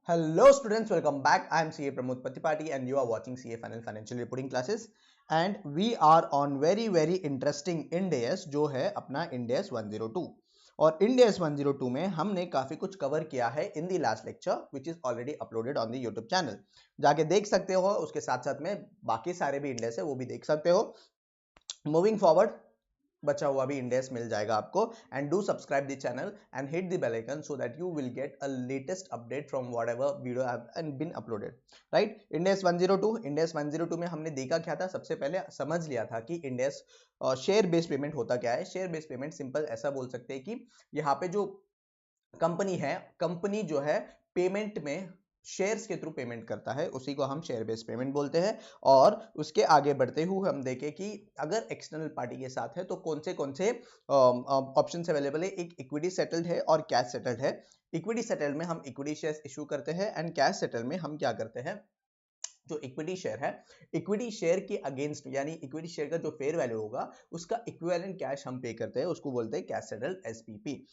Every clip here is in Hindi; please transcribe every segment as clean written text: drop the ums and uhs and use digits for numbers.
Hello students, welcome back. I am CA Pramod Patipati and you are watching CA Financial Reporting classes and we are on very interesting Ind AS जो है अपना Ind AS 102 और Ind AS 102 में हमने काफी कुछ कवर किया है in the last lecture which is already uploaded on the YouTube channel. जाके देख सकते हो, उसके साथ साथ में बाकी सारे भी Ind AS है वो भी देख सकते हो. Moving forward, बचा हुआ भी इंडेक्स मिल जाएगा आपको and do subscribe the channel and hit the bell icon so that you will get a latest update from whatever video have been uploaded. Right, index 102 में हमने देखा क्या था. सबसे पहले समझ लिया था कि इंडेक्स शेयर बेस्ड पेमेंट होता क्या है. शेयर बेस्ड पेमेंट सिंपल ऐसा बोल सकते हैं कि यहाँ पे जो कंपनी है, कंपनी जो है पेमेंट में शेयर्स के थ्रू पेमेंट करता है, उसी को हम शेयर बेस्ड पेमेंट बोलते हैं. और उसके आगे बढ़ते हुए हम देखें कि अगर एक्सटर्नल पार्टी के साथ है तो कौन से ऑप्शंस अवेलेबल है. एक इक्विटी सेटल्ड है और कैश सेटल्ड है. इक्विटी सेटल्ड में हम इक्विटी शेयर्स इशू करते हैं एंड कैश सेटल्ड में हम क्या करते हैं, जो इक्विटी शेयर है, इक्विटी शेयर के अगेंस्ट यानी इक्विटी शेयर का जो फेयर वैल्यू होगा उसका इक्विवेलेंट कैश हम पे करते हैं, उसको बोलते हैं cash settled SPP.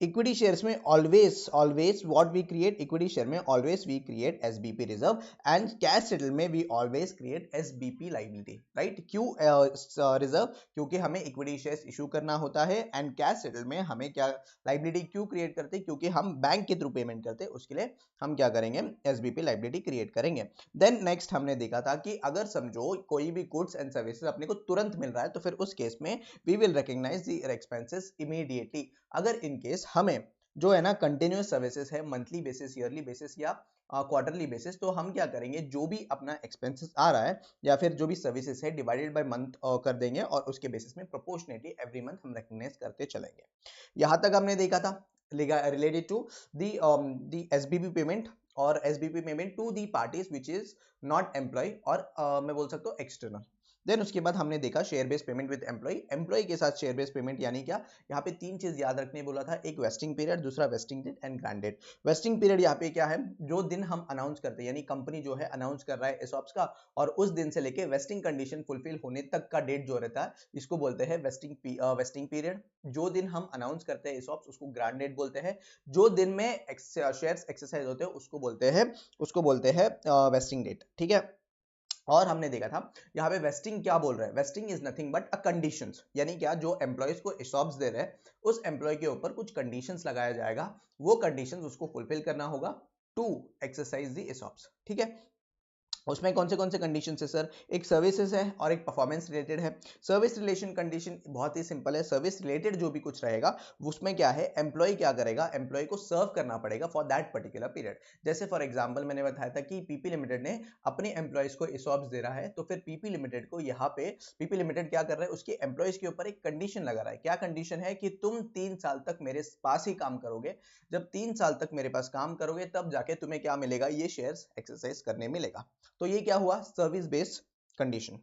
Equity shares में always what we create, equity share में always we create SBP reserve and cash settle में we always create SBP liability. Right, क्यों रिजर्व, क्योंकि हमें इक्विटी शेयर्स इशू करना होता है एंड कैश सेटल में हमें क्या लायबिलिटी क्यों क्रिएट करते हैं, क्योंकि हम बैंक के थ्रू पेमेंट करते हैं, उसके लिए हम क्या करेंगे, एसबीपी लायबिलिटी क्रिएट करेंगे. देन नेक्स्ट हमने देखा था कि अगर समझो कोई भी गुड्स एंड सर्विसेज अपने को तुरंत मिल रहा है तो फिर उस केस में we will recognise the expenses immediately. अगर इन केस हमें जो है ना कंटिन्यूअस सर्विसेज है, मंथली बेसिस, ईयरली बेसिस या क्वार्टरली बेसिस, तो हम क्या करेंगे, जो भी अपना एक्सपेंसेस आ रहा है या फिर जो भी सर्विसेज है डिवाइडेड बाय मंथ कर देंगे और उसके बेसिस में प्रोपोर्शनेटली एवरी मंथ हम रिकॉग्नाइज करते चलेंगे. यहां तक हमने देखा था related to the SBP payment और SBP payment to the parties which is not employ और मैं बोल सकता हूँ एक्सटर्नल. देन उसके बाद हमने देखा share based payment with employee. Employee के साथ शेयर बेस्ड पेमेंट यानी क्या, यहाँ पे तीन चीज याद रखने बोला था. एक वेस्टिंग पीरियड, दूसरा vesting date and grant date. Vesting period यहाँ पे क्या है, जो दिन हम अनाउंस करते हैं यानी कंपनी जो है अनाउंस कर रहा है एसॉप्स का और उस दिन से लेके वेस्टिंग कंडीशन फुलफिल होने तक का डेट जो रहता है इसको बोलते हैं वेस्टिंग पीरियड. जो दिन हम अनाउंस करते हैं एसॉप्स उसको ग्रांट डेट बोलते हैं. जो दिन में शेयर्स एक्सरसाइज होते हैं उसको बोलते हैं वेस्टिंग डेट. ठीक है. और हमने देखा था यहाँ पे वेस्टिंग क्या बोल रहा है, wasting is nothing but a conditions. यानी क्या, जो एम्प्लॉयज को ESOPs दे रहे हैं उस एम्प्लॉय के ऊपर कुछ कंडीशंस लगाया जाएगा, वो कंडीशंस उसको फुलफिल करना होगा टू एक्सरसाइज द ESOPs. ठीक है. उसमें कौन से कंडीशन है सर, एक सर्विसेज है और एक परफॉर्मेंस रिलेटेड है. सर्विस रिलेशन कंडीशन बहुत ही सिंपल है. सर्विस रिलेटेड जो भी कुछ रहेगा उसमें क्या है, एम्प्लॉय क्या करेगा, एम्प्लॉय को सर्व करना पड़ेगा फॉर दैट पर्टिकुलर पीरियड. जैसे फॉर एग्जांपल मैंने बताया था कि पीपी लिमिटेड ने अपने एम्प्लॉयज को ESOPs दे रहा है, तो फिर पीपी लिमिटेड को यहाँ पे पीपी लिमिटेड क्या कर रहा है, उसके एम्प्लॉयज के ऊपर एक कंडीशन लगा रहा है. क्या कंडीशन है कि तुम 3 साल तक मेरे पास ही काम करोगे, जब 3 साल तक मेरे पास काम करोगे तब जाके तुम्हें क्या मिलेगा, ये शेयर्स एक्सरसाइज करने मिलेगा. तो ये क्या हुआ, सर्विस बेस्ड कंडीशन.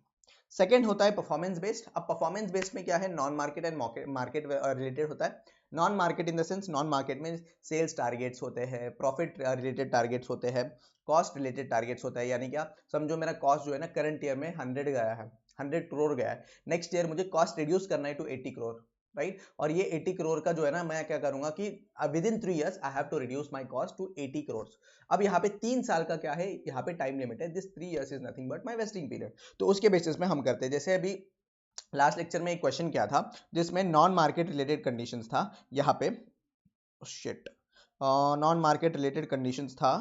सेकंड होता है परफॉर्मेंस बेस्ड. अब परफॉर्मेंस बेस्ड में क्या है, non market and market related होता है. Non market in the sense, non market में सेल्स टारगेट्स होते हैं, प्रॉफिट रिलेटेड टारगेट्स होते हैं, कॉस्ट रिलेटेड टारगेट्स होता है. यानी क्या, समझो मेरा कॉस्ट जो है ना करंट ईयर में 100 गया है, 100 करोड़ गया है, नेक्स्ट ईयर मुझे कॉस्ट रिड्यूस करना है टू 80 करोड़. राइट, और ये 80 करोड़ का जो है ना मैं क्या करूंगा कि within 3 years I have to reduce my cost to 80 crore. अब यहाँ पे 3 साल का क्या है, यहाँ पे टाइम लिमिट है. This 3 years is nothing but my vesting period. तो उसके बेसिस में हम करते हैं. जैसे अभी लास्ट लेक्चर में एक क्वेश्चन क्या था जिसमें नॉन मार्केट रिलेटेड कंडीशंस था. यहाँ पे shit, non market related conditions था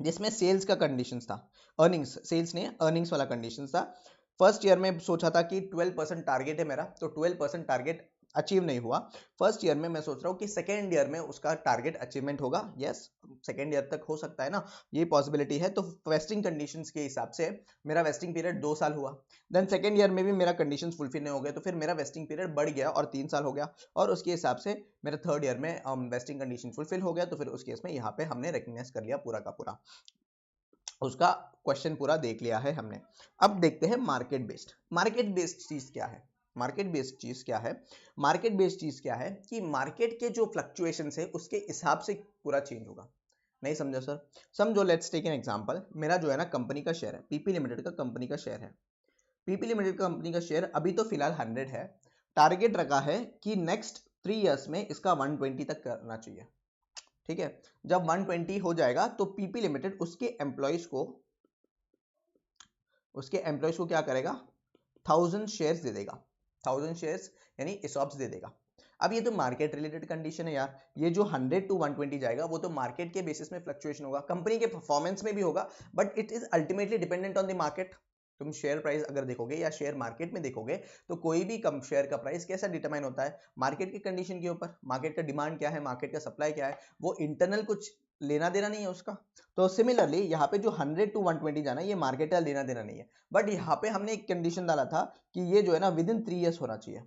जिसमें सेल्स का कंडीशंस था, अर्निंग्स, सेल्स नहीं अर्निंग्स वाला कंडीशंस था. फर्स्ट ईयर में सोचा था कि 12% टारगेट है मेरा, तो 12% टारगेट अचीव नहीं हुआ. फर्स्ट ईयर में मैं सोच रहा हूँ कि सेकेंड ईयर में उसका टारगेट अचीवमेंट होगा. यस, सेकेंड ईयर तक हो सकता है ना, ये पॉसिबिलिटी है. तो वेस्टिंग कंडीशंस के हिसाब से मेरा वेस्टिंग पीरियड 2 साल हुआ. देन सेकेंड ईयर में भी मेरा कंडीशंस फुलफिल नहीं हो गए तो फिर मेरा वेस्टिंग पीरियड बढ़ गया और 3 साल हो गया. और उसके हिसाब से मेरा थर्ड ईयर में वेस्टिंग कंडीशन फुलफिल हो गया, तो फिर उस केस में यहाँ पे हमने रिकग्नाइज कर लिया पूरा का पूरा, उसका क्वेश्चन पूरा देख लिया है हमने. अब देखते हैं मार्केट बेस्ड. मार्केट बेस्ड चीज क्या है, मार्केट बेस्ड चीज क्या है, मार्केट बेस्ड चीज क्या है कि मार्केट के जो फ्लक्चुएशंस है उसके हिसाब से पूरा चेंज होगा. नहीं समझो सर, समझो लेट्स टेक एन एग्जांपल. मेरा जो है ना कंपनी का शेयर है, पीपी लिमिटेड का कंपनी का शेयर है. पीपी लिमिटेड कंपनी का शेयर अभी तो फिलहाल 100 है. टारगेट रखा है कि नेक्स्ट 3 years में इसका 120 तक करना चाहिए. ठीक है। जब 120 हो जाएगा तो पीपी लिमिटेड उसके एम्प्लॉइज को क्या करेगा, 1000 शेयर्स दे देगा, 1000 शेयर्स यानी ESOPs दे देगा। अब ये तो मार्केट रिलेटेड कंडीशन है यार, ये जो 100 टू 120 जाएगा वो तो मार्केट के बेसिस में फ्लक्चुएशन होगा, कंपनी के परफॉर्मेंस में भी होगा, but it is ultimately dependent on the market. तुम शेयर प्राइस अगर देखोगे या शेयर मार्केट में देखोगे तो कोई भी कम शेयर का प्राइस कैसा डिटरमाइन होता है, मार्केट की कंडीशन के ऊपर, मार्केट का डिमांड क्या है, मार्केट का सप्लाई क्या है, वो इंटरनल कुछ लेना देना नहीं है उसका। तो सिमिलरली यहाँ पे जो 100 टू 120 जाना है ये मार्केट का लेना देना नहीं है, बट यहाँ पे हमने एक कंडीशन डाला था कि ये जो है ना विद इन 3 ईयर्स होना चाहिए।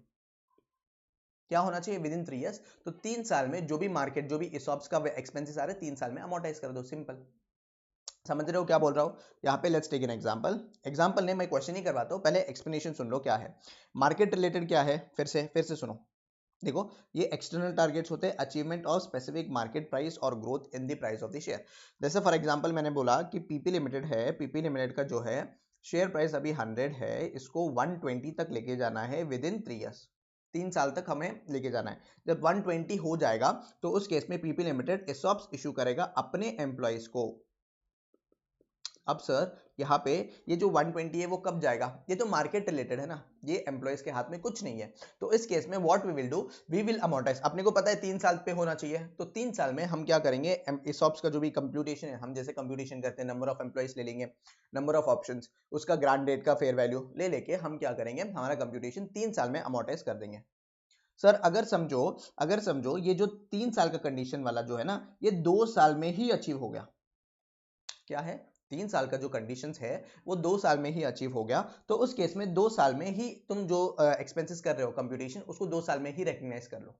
क्या होना चाहिए, विद इन 3 ईयर्स। तो 3 साल में जो भी मार्केट, जो भी ESOPs का एक्सपेंसेस आ रहे हैं 3 साल में अमोर्टाइज कर दो, सिंपल। समझ रहे हो क्या बोल रहा हूँ। यहाँ पे लेट्स टेक एन एग्जांपल नहीं, मैं क्वेश्चन ही करवाता हूँ, पहले एक्सप्लेनेशन सुन लो क्या है मार्केट रिलेटेड, क्या है फिर से सुनो। देखो ये एक्सटर्नल टारगेट्स होते हैं, achievement of specific market price और growth in the price of the share. जैसे फॉर एग्जांपल मैंने बोला कि पीपी लिमिटेड है, पीपी लिमिटेड का जो है शेयर प्राइस अभी 100 है, इसको 120 तक लेके जाना है विद इन 3 ईयर्स, 3 साल तक हमें लेके जाना है। जब 120 हो जाएगा तो उस केस में पीपी लिमिटेड ESOPs इशू करेगा अपने एम्प्लॉइज को। अब सर यहाँ पे ये जो 120 है वो कब जाएगा, ये तो मार्केट रिलेटेड है ना, ये एम्प्लॉइज के हाथ में कुछ नहीं है। तो इस केस में what we will do, we will amortise. अपने को पता है 3 साल पे होना चाहिए, तो 3 साल में हम क्या करेंगे, ESOPs का जो भी कंप्यूटेशन है, हम जैसे कंप्यूटेशन करते हैं नंबर ऑफ एम्प्लॉइज ले लेंगे, नंबर ऑफ ऑप्शंस, उसका ग्रांट डेट का फेयर वैल्यू ले लेके हम क्या करेंगे, हमारा कंप्यूटेशन 3 साल में अमोर्टाइज कर देंगे। सर अगर समझो ये जो 3 साल का कंडीशन वाला जो है ना, ये 2 साल में ही अचीव हो गया। क्या है, 3 साल का जो कंडीशंस है वो 2 साल में ही अचीव हो गया, तो उस केस में 2 साल में ही तुम जो एक्सपेंसेस कर रहे हो कंप्यूटेशन, उसको 2 साल में ही रिकग्नाइज कर लो।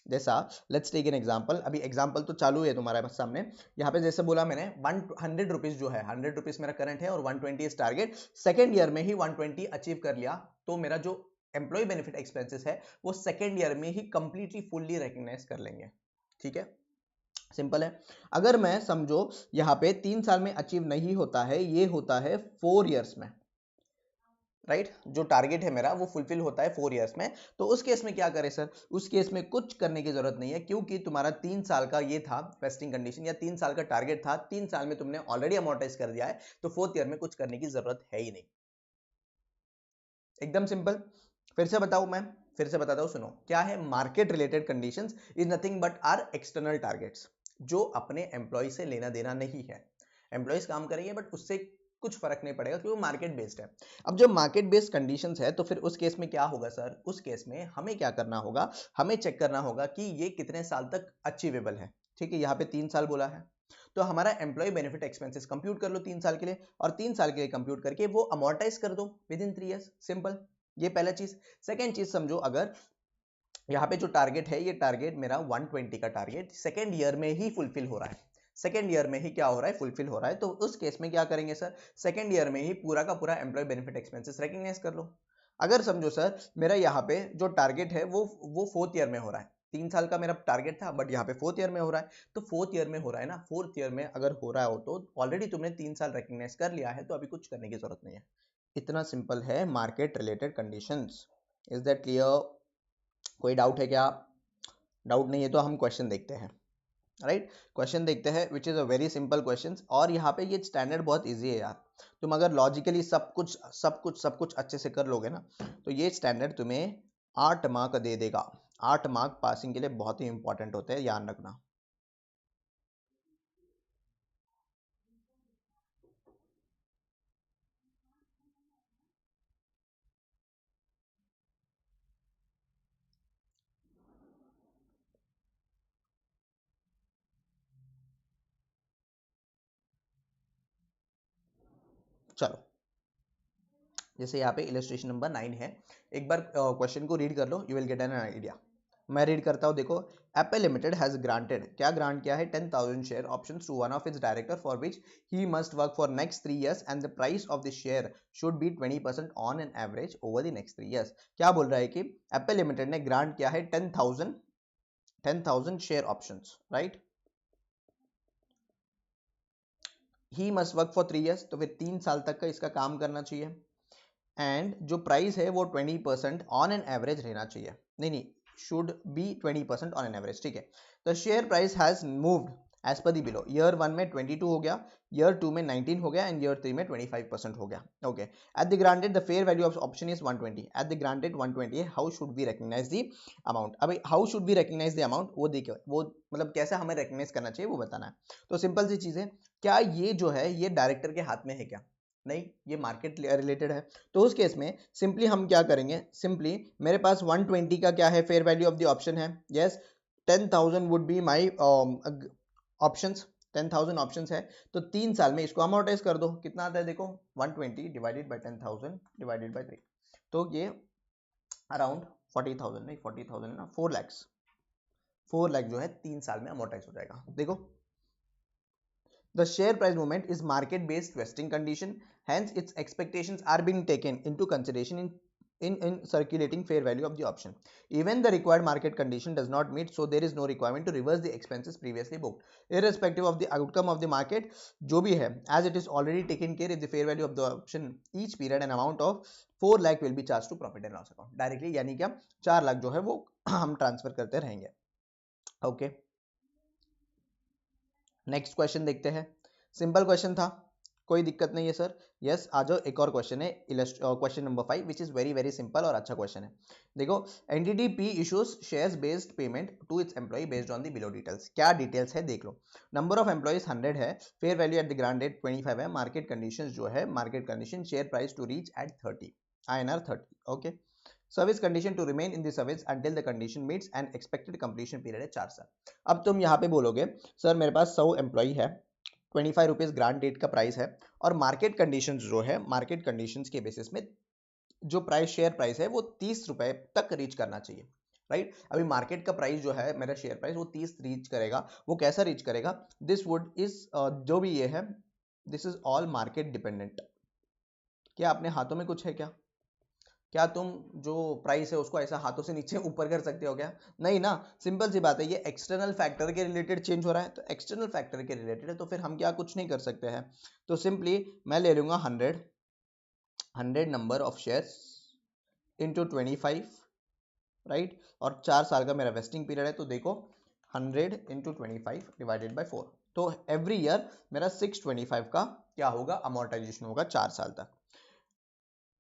जैसा लेट्स टेक एन एग्जांपल, अभी एग्जांपल तो चालू है तुम्हारे सामने। यहाँ पे जैसे बोला मैंने 100 रुपीज जो है, 100 रुपीज मेरा करंट है और 120 इज टारगेट, सेकेंड ईयर में ही 120 अचीव कर लिया, तो मेरा जो एम्प्लॉय बेनिफिट एक्सपेंसेस है वो सेकेंड ईयर में ही कंप्लीटली फुल्ली रिकग्नाइज कर लेंगे। ठीक है, सिंपल है। अगर मैं समझो यहाँ पे 3 साल में अचीव नहीं होता है, ये होता है 4 इयर्स में, राइट जो टारगेट है मेरा वो फुलफिल होता है 4 इयर्स में, तो उस केस में क्या करें सर, उस केस में कुछ करने की जरूरत नहीं है, क्योंकि तुम्हारा 3 साल का ये था वेस्टिंग कंडीशन या 3 साल का टारगेट था, 3 साल में तुमने ऑलरेडी अमोर्टाइज कर दिया है, तो 4th ईयर में कुछ करने की जरूरत है ही नहीं। एकदम सिंपल। फिर से बताऊं मैं, फिर से बताता हूं, सुनो क्या है, market related conditions is nothing but are external targets, जो अपने एम्प्लॉय से लेना देना नहीं है। एम्प्लॉयज काम करेंगे बट उससे कुछ फर्क नहीं पड़ेगा क्योंकि वो मार्केट बेस्ड है। अब जब मार्केट बेस्ड कंडीशंस है तो फिर उस केस में क्या होगा सर, उस केस में हमें क्या करना होगा, हमें चेक करना होगा कि ये कितने साल तक अचीवेबल है। ठीक है, यहाँ पे 3 साल बोला है, तो हमारा एम्प्लॉय बेनिफिट एक्सपेंसेस कंप्यूट कर लो 3 साल के लिए, और 3 साल के लिए कंप्यूट करके वो अमोर्टाइज कर दो विद इन 3 इयर्स, सिंपल। ये पहला चीज। सेकंड चीज समझो, अगर यहाँ पे जो टारगेट है, ये टारगेट मेरा 120 का टारगेट सेकंड ईयर में ही फुलफिल हो रहा है, सेकंड ईयर में ही क्या हो रहा है, फुलफिल हो रहा है, तो उस केस में क्या करेंगे सर, सेकंड ईयर में ही पूरा का पूरा एम्प्लॉय बेनिफिट एक्सपेंसेस रिकग्नाइज कर लो। अगर समझो सर मेरा यहाँ पे जो टारगेट है वो 4th ईयर में हो रहा है, 3 साल का मेरा टारगेट था बट यहाँ पे 4th ईयर में हो रहा है, तो 4th ईयर में हो रहा है ना, 4th ईयर में अगर हो रहा हो तो ऑलरेडी तुमने 3 साल रिकग्नाइज कर लिया है, तो अभी कुछ करने की जरूरत नहीं है। इतना सिंपल है market related conditions. Is that clear? कोई डाउट है क्या? डाउट नहीं है तो हम क्वेश्चन देखते हैं, राइट? क्वेश्चन देखते हैं which is a very simple question, और यहाँ पे ये स्टैंडर्ड बहुत इजी है यार, तुम अगर लॉजिकली सब कुछ अच्छे से कर लोगे ना, तो ये स्टैंडर्ड तुम्हें 8 मार्क दे देगा। 8 मार्क पासिंग के लिए बहुत ही इंपॉर्टेंट होते हैं, ध्यान रखना। चलो, जैसे यहाँ पे इलस्ट्रेशन नंबर 9 है, एक बार क्वेश्चन को रीड कर लो, you will get an idea. मैं रीड करता हूँ, देखो। एप्पल लिमिटेड हैज ग्रांटेड, क्या ग्रांट किया है, 10,000 share options to one of its director for which he must work for next 3 years and the price of the share should be 20% on an average over the next 3 years. क्या बोल रहा है कि एप्पल लिमिटेड ने ग्रांट किया है 10,000 share options, right? He must work for 3 years, तो फिर 3 साल तक का इसका काम करना चाहिए, एंड जो प्राइस है वो 20% ऑन एन एवरेज रहना चाहिए। नहीं, should be 20% on an average. ठीक है, the share price has moved as per the below. Year 1 में 22 हो गया, ईयर 2 में 19 हो गया एंड ईयर 3 में 25% हो गया. Okay, at the granted the fair value of option is 120. At the granted 120 है. How should we recognise the amount? अभी how should we recognise the amount वो देखो, वो मतलब कैसे हमें रिकॉग्नाइज करना चाहिए वो बताना है. तो सिंपल सी चीज है, क्या ये जो है ये डायरेक्टर के हाथ में है क्या? नहीं, ये मार्केट रिलेटेड है. तो उस केस में सिंपली हम क्या करेंगे, सिंपली मेरे पास 120 का क्या है, fair value of the option है. Yes, 10,000 would be my options. 10,000 options है, तो 3 साल में इसको अमोर्टाइज कर दो. कितना आता है देखो, 120 डिवाइडेड बाई 10,000 डिवाइडेड बाई 3, तो ये अराउंड 40,000, नहीं 40,000 ना, 4 लाख. 4 लाख जो है 3 साल में अमोर्टाइज हो जाएगा. देखो, the share price movement is market based vesting condition, hence its expectations are being taken into consideration in circulating fair value of the option. Even the required market condition does not meet, so there is no requirement to reverse the expenses previously booked. Irrespective of the outcome of the market, जो भी है, as it is already taken care of the fair value of the option, each period an amount of 4 lakh will be charged to profit and loss account directly. यानी क्या 4 लाख जो है वो हम ट्रांसफर करते रहेंगे. ओके, नेक्स्ट क्वेश्चन देखते हैं. सिंपल क्वेश्चन था, कोई दिक्कत नहीं है सर. यस, आ जाओ, एक और क्वेश्चन है, question number 5 which is very very simple और अच्छा क्वेश्चन है. देखो, NTD P issues shares based payment to its employee based on the below details. क्या डिटेल्स है देख लो. नंबर ऑफ एम्प्लॉयज 100 है, fair value at the grant date 25 है, मार्केट कंडीशन जो है, market condition share price to reach at 30 INR 30. Okay, service condition to remain in the service until the condition meets and expected completion period है 4 साल. अब तुम यहाँ पे बोलोगे सर मेरे पास 100 एम्प्लॉय है, 25 रुपीज ग्रांट डेट का प्राइस है, और मार्केट कंडीशंस जो है, मार्केट कंडीशंस के बेसिस में जो प्राइस, शेयर प्राइस है वो 30 रुपए तक रीच करना चाहिए. राइट, अभी मार्केट का प्राइस जो है, मेरा शेयर प्राइस वो 30 रीच करेगा. वो कैसा रीच करेगा, दिस वुड इज जो भी ये है, this is all market dependent. क्या अपने हाथों में कुछ है क्या? क्या तुम जो प्राइस है उसको ऐसा हाथों से नीचे ऊपर कर सकते हो क्या? नहीं ना, सिंपल सी बात है, ये एक्सटर्नल फैक्टर के रिलेटेड चेंज हो रहा है, तो एक्सटर्नल फैक्टर के रिलेटेड है तो फिर हम क्या कुछ नहीं कर सकते हैं. तो सिंपली मैं ले लूंगा 100 number of shares into 25, right, और 4 साल का मेरा वेस्टिंग पीरियड है. तो देखो 100 इंटू 25 डिवाइडेड बाई 4, तो एवरी ईयर मेरा 625 का क्या होगा, अमोर्टाइजेशन होगा 4 साल तक.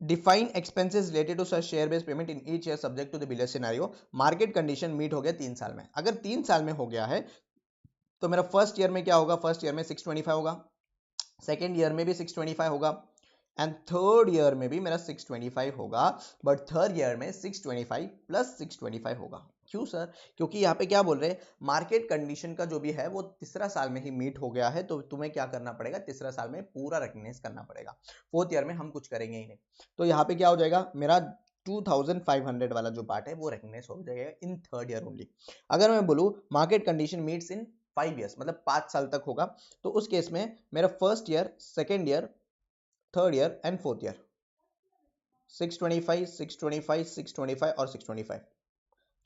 Define expenses related to such share based payment in each year subject to the below scenario. Market condition meet हो गया 3 साल में. अगर 3 साल में हो गया है तो मेरा फर्स्ट ईयर में क्या होगा, फर्स्ट ईयर में 625 होगा, सेकेंड ईयर में भी 625 होगा, एंड थर्ड ईयर में भी मेरा 625 होगा. बट थर्ड ईयर में 625 प्लस 625 होगा. क्यों सर? क्योंकि यहाँ पे क्या बोल रहे हैं, मार्केट कंडीशन का जो भी है वो तीसरा साल में ही मीट हो गया है, तो तुम्हें क्या करना पड़ेगा, तीसरा साल में पूरा रिकॉग्नाइज करना पड़ेगा. फोर्थ ईयर में हम कुछ करेंगे ही नहीं. तो यहाँ पे क्या हो जाएगा, मेरा 2500 वाला जो पार्ट है वो रिकॉग्नाइज हो जाएगा इन थर्ड ईयर ओनली. अगर मैं बोलूँ मार्केट कंडीशन मीट्स इन 5 ईयर्स, मतलब 5 साल तक होगा, तो उस केस में मेरा first year, second year, third year and fourth year 625, 625, 625 और 625,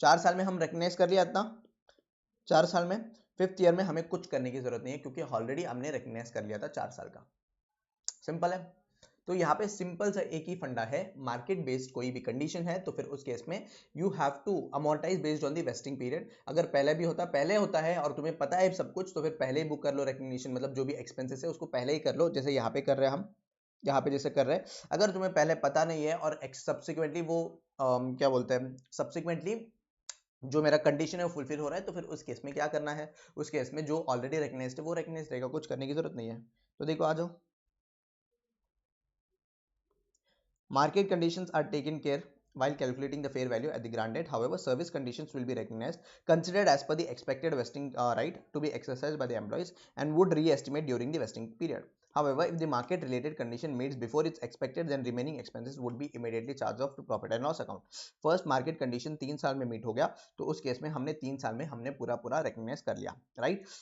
4 साल में हम रिकॉग्नाइज कर लिया इतना. 4 साल में, फिफ्थ ईयर में हमें कुछ करने की जरूरत नहीं है क्योंकि ऑलरेडी हमने रिकॉग्नाइज कर लिया था 4 साल का. सिंपल है. तो यहाँ पे सिंपल सा एक ही फंडा है, मार्केट बेस्ड कोई भी कंडीशन है तो फिर उस केस में you have to amortise based on the vesting period. अगर पहले भी होता, पहले होता है और तुम्हें पता है सब कुछ, तो फिर पहले ही बुक कर लो रिकॉग्निशन, मतलब जो भी एक्सपेंसेस है उसको पहले ही कर लो. जैसे यहाँ पे कर रहे हैं हम, यहाँ पे जैसे कर रहे हैं. अगर तुम्हें पहले पता नहीं है और सब्सिक्वेंटली वो क्या बोलते हैं, सब्सिक्वेंटली जो मेरा कंडीशन है वो फुलफिल हो रहा है, तो फिर उस केस में क्या करना है, उस केस में जो ऑलरेडी रिकॉग्नाइज्ड है वो रिकॉग्नाइज्ड रहेगा, कुछ करने की जरूरत नहीं है. तो देखो आ जाओ, market conditions are taken care while calculating the fair value at the grant date. However, service conditions will be recognized, considered as per the expected vesting right to be exercised by the employees, and would re-estimate during the vesting period. However, if the market related condition meets before it's expected, then remaining expenses would be immediately charged off to profit and loss account. First market condition 3 साल में मीट हो गया, तो उस केस में हमने 3 साल में हमने पूरा रिकॉग्नाइज कर लिया, राइट.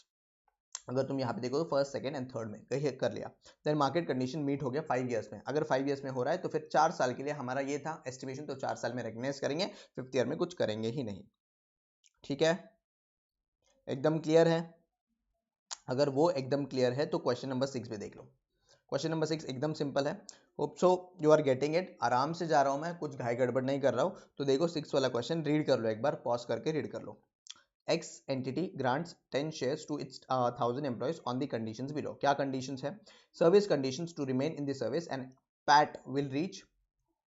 अगर तुम यहाँ पे देखो तो फर्स्ट, सेकंड एंड थर्ड में कहीं कर लिया, देन मार्केट कंडीशन मीट हो गया 5 इयर्स में. अगर 5 इयर्स में हो रहा है तो फिर 4 साल के लिए हमारा ये था एस्टिमेशन, तो 4 साल में रिकॉग्नाइज करेंगे, फिफ्थ ईयर में कुछ करेंगे ही नहीं. ठीक है, एकदम क्लियर है? अगर वो एकदम क्लियर है तो क्वेश्चन नंबर 6 भी देख लो. क्वेश्चन नंबर 6 एकदम सिंपल है, hope so you are getting it. आराम से जा रहा हूं मैं, कुछ घाई गड़बड़ नहीं कर रहा हूं। तो देखो 6 वाला क्वेश्चन रीड कर लो, एक बार पॉज करके रीड कर लो। X entity grants 10 shares to its 1000 employees on the conditions below। क्या conditions है? Service conditions to remain in the service and PAT will reach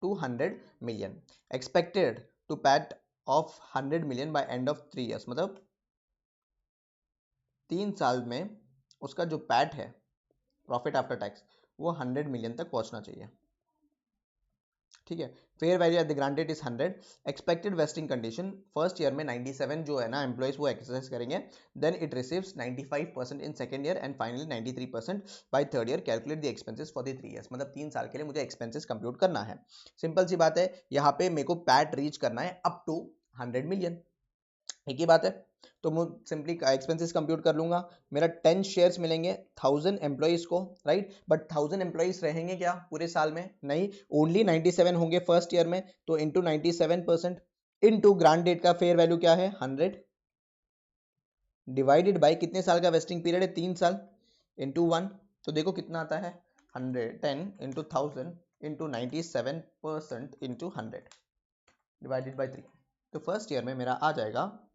200 million। Expected to PAT of 100 million by end of 3 years। मतलब 3 साल में उसका जो पैट है, प्रॉफिट आफ्टर टैक्स, वो 100 मिलियन तक पहुंचना चाहिए। ठीक है। Fair value at the granted is 100। Expected vesting condition, first year में 97 जो है ना एम्प्लॉइज वो एक्सरसाइज करेंगे, then it receives 95% in second year and finally 93% by third year. Calculate the expenses for the 3 years. मतलब 3 साल के लिए मुझे एक्सपेंसेस कंप्यूट करना है। सिंपल सी बात है, यहाँ पे मेरे को पैट रीच करना है अप टू 100 मिलियन। एक ही बात है, तो मैं सिंपली एक्सपेंसेस कंप्यूट कर लूंगा। मेरा 10 शेयर्स मिलेंगे 1000 एम्प्लॉइज को, राइट। बट 1000 एम्प्लॉइज रहेंगे क्या पूरे साल में? नहीं, ओनली 97 होंगे फर्स्ट ईयर में। तो इंटू 97% इंटू ग्रांट डेट का फेयर वैल्यू क्या है 100, डिवाइडेड बाय कितने साल का वेस्टिंग पीरियड है 3 साल, इंटू 1। तो देखो कितना आता है 110 into 1000 into 97% into 100 divided by 3। तो फर्स्ट ईयर में मेरा आ जाएगा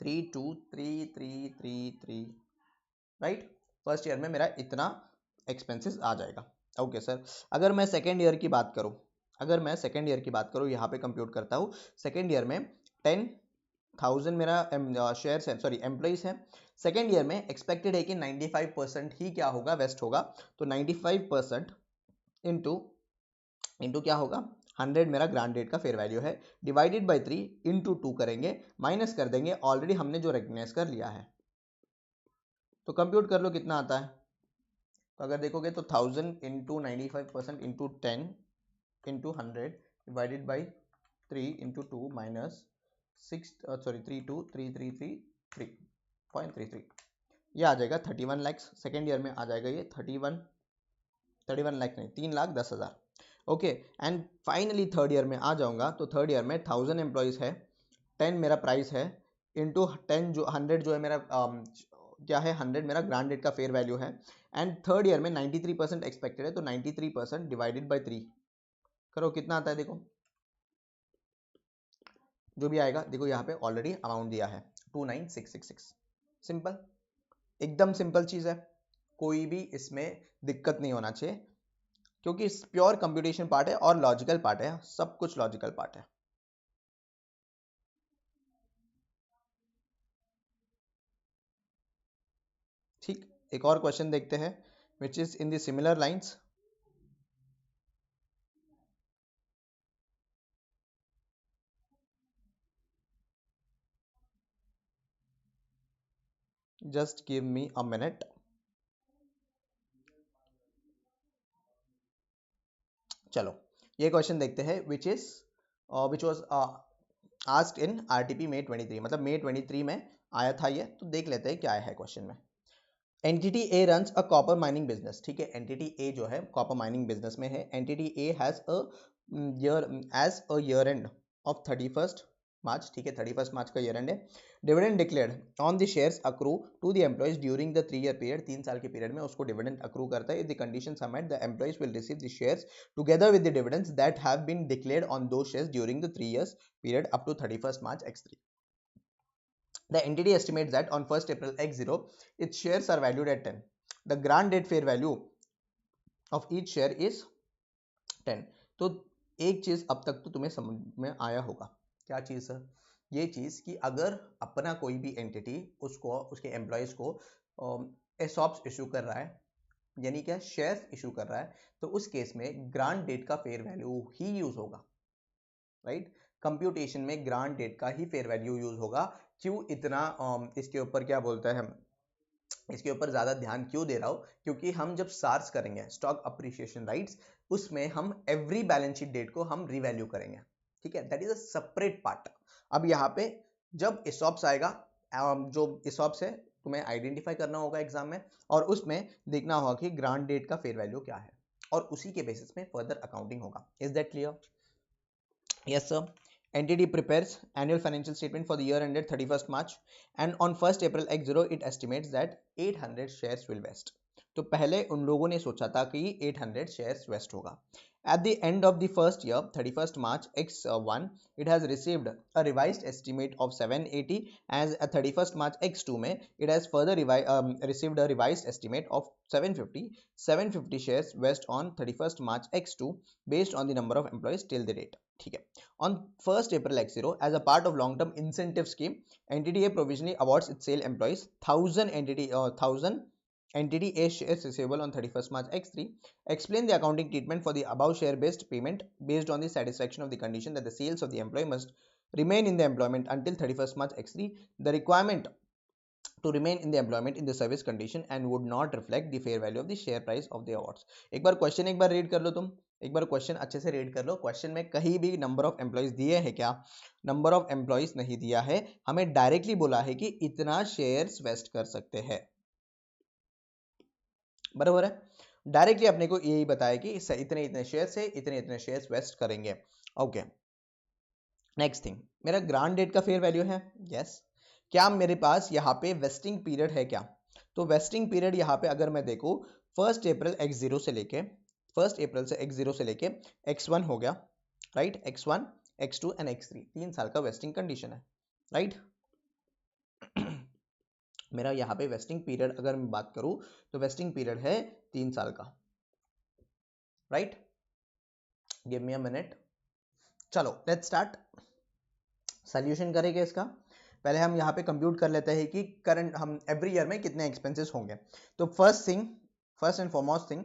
323333, राइट। फर्स्ट ईयर में मेरा इतना एक्सपेंसेस आ जाएगा। ओके सर, अगर मैं सेकेंड ईयर की बात करूं, यहाँ पे कंप्यूट करता हूं। सेकेंड ईयर में 10,000 मेरा शेयर्स है, सॉरी एम्प्लॉइज है। सेकेंड ईयर में एक्सपेक्टेड है कि 95% ही क्या होगा, वेस्ट होगा। तो 95% इंटू क्या होगा 100 मेरा ग्रांट डेट का फेयर वैल्यू है, डिवाइडेड बाय 3 इंटू 2 करेंगे, माइनस कर देंगे ऑलरेडी हमने जो रिकग्नाइज कर लिया है। तो कंप्यूट कर लो कितना आता है। तो अगर देखोगे तो 1000 into 95% into 10 into 100 divided by 3 into 2 minus 6 sorry 32333.33, ये आ जाएगा 31 लाख। सेकेंड ईयर में आ जाएगा ये 31 लाख नहीं, 3,10,000। Okay, and finally third year में आ जाऊंगा। तो थर्ड ईयर में 1000 एम्प्लॉइज है, 10 मेरा प्राइस है, इंटू 10 जो 100 जो है मेरा क्या है 100 मेरा ग्रांट डेट का फेयर वैल्यू है। एंड थर्ड ईयर में 93% एक्सपेक्टेड है, तो 93% डिवाइडेड बाय 3 करो, कितना आता है देखो, जो भी आएगा देखो यहाँ पे ऑलरेडी अमाउंट दिया है 29666। सिंपल, एकदम सिंपल चीज है, कोई भी इसमें दिक्कत नहीं होना चाहिए, क्योंकि प्योर कंप्यूटेशन पार्ट है और लॉजिकल पार्ट है, सब कुछ लॉजिकल पार्ट है। ठीक, एक और क्वेश्चन देखते हैं which is in the similar lines. Just give me a minute. चलो ये क्वेश्चन देखते हैं which was asked in RTP May 23, मतलब May 23 में आया था ये। तो देख लेते हैं क्या आया है क्वेश्चन में। Entity A runs a copper mining business. ठीक है, एंटिटी ए जो है कॉपर माइनिंग बिजनेस में है। Entity A has a year end of 31st March. ठीक है, 31st मार्च का ईयर एंड है। Dividend declared on the shares accrue to the employees during the 3 year period. 3 साल के पीरियड में उसको डिविडेंड अक्रू करता है। If the conditions are met the employees will receive the shares together with the dividends that have been declared on those shares during the 3 years period up to 31st March X3। The entity estimates that on 1st April X0 its shares are valued at 10। The grant date fair value of each share is 10। तो एक चीज अब तक तो तुम्हें समझ में आया होगा, क्या चीज सर? ये चीज कि अगर अपना कोई भी एंटिटी उसको उसके एम्प्लॉयज को एसॉप्स इशू कर रहा है, यानी क्या शेयर्स इशू कर रहा है, तो उस केस में ग्रांट डेट का फेयर वैल्यू ही यूज होगा, राइट। कंप्यूटेशन में ग्रांट डेट का ही फेयर वैल्यू यूज होगा। क्यों इतना इसके ऊपर क्या बोलता है, इसके ऊपर ज्यादा ध्यान क्यों दे रहा हूं, क्योंकि हम जब सार्स करेंगे स्टॉक अप्रिशिएशन राइट्स, उसमें हम एवरी बैलेंस शीट डेट को हम रिवैल्यू करेंगे। ठीक है, that is a separate part. अब यहाँ पे जब इसॉप्स आएगा, जो इसॉप्स है तुम्हें आइडेंटिफाई करना होगा एग्जाम में, और उसमें देखना होगा कि ग्रांट डेट का फेयर वैल्यू क्या है, और उसी के बेसिस में फर्दर अकाउंटिंग होगा। Is that clear? Yes, sir. Entity prepares annual financial statement for the year ended 31st March and on 1st April X0 it estimates that 800 shares will vest। तो पहले उन लोगों ने सोचा था कि 800 शेयर्स वेस्ट होगा. At the end of the first year, 31st March X1, it has received a revised estimate of 780. As at 31st March X2 में it has further received a revised estimate of 750. 750 shares vest on 31st March X2 based on the number of employees till the date. ठीक है. On 1st April X0, as a part of long-term incentive scheme, NTDA provisionally awards its sale employees 1000 entity A shares receivable on 31st March X3. Explain the accounting treatment for the above share-based payment based on the satisfaction of the condition that the sales of the employee must remain in the employment until 31st March X3. The requirement to remain in the employment in the service condition and would not reflect the fair value of the share price of the awards. एक बार क्वेश्चन एक बार रीड कर लो तुम, एक बार क्वेश्चन अच्छे से रीड कर लो. क्वेश्चन में कहीं भी नंबर ऑफ एम्प्लॉइज दिए हैं क्या? नंबर ऑफ एम्प्लॉइज नहीं दिया है, हमें डायरेक्टली बोला है कि इतना शेयर्स वेस्ट कर सकते हैं. बराबर है. डायरेक्टली अपने को यही बताया कि इतने इतने शेयर्स है, इतने इतने शेयर्स वेस्ट करेंगे. ओके, नेक्स्ट थिंग, मेरा ग्रांट डेट का फेयर वैल्यू है. यस. क्या मेरे पास यहाँ पे वेस्टिंग पीरियड है क्या? तो वेस्टिंग पीरियड यहाँ पे अगर मैं देखूँ, 1 अप्रैल x0 से लेके 1 अप्रैल से x0 से लेके x1 हो गया, right. x1 x2 and x3 3 साल का वेस्टिंग कंडीशन है, राइट. मेरा यहाँ पे वेस्टिंग पीरियड अगर मैं बात करूं तो वेस्टिंग पीरियड है 3 साल का, right. Give me a minute. चलो लेट्स स्टार्ट. सॉल्यूशन करेंगे इसका. पहले हम यहाँ पे कंप्यूट कर लेते हैं कि करंट हम एवरी ईयर में कितने एक्सपेंसेस होंगे. तो फर्स्ट एंड फॉरमोस्ट थिंग,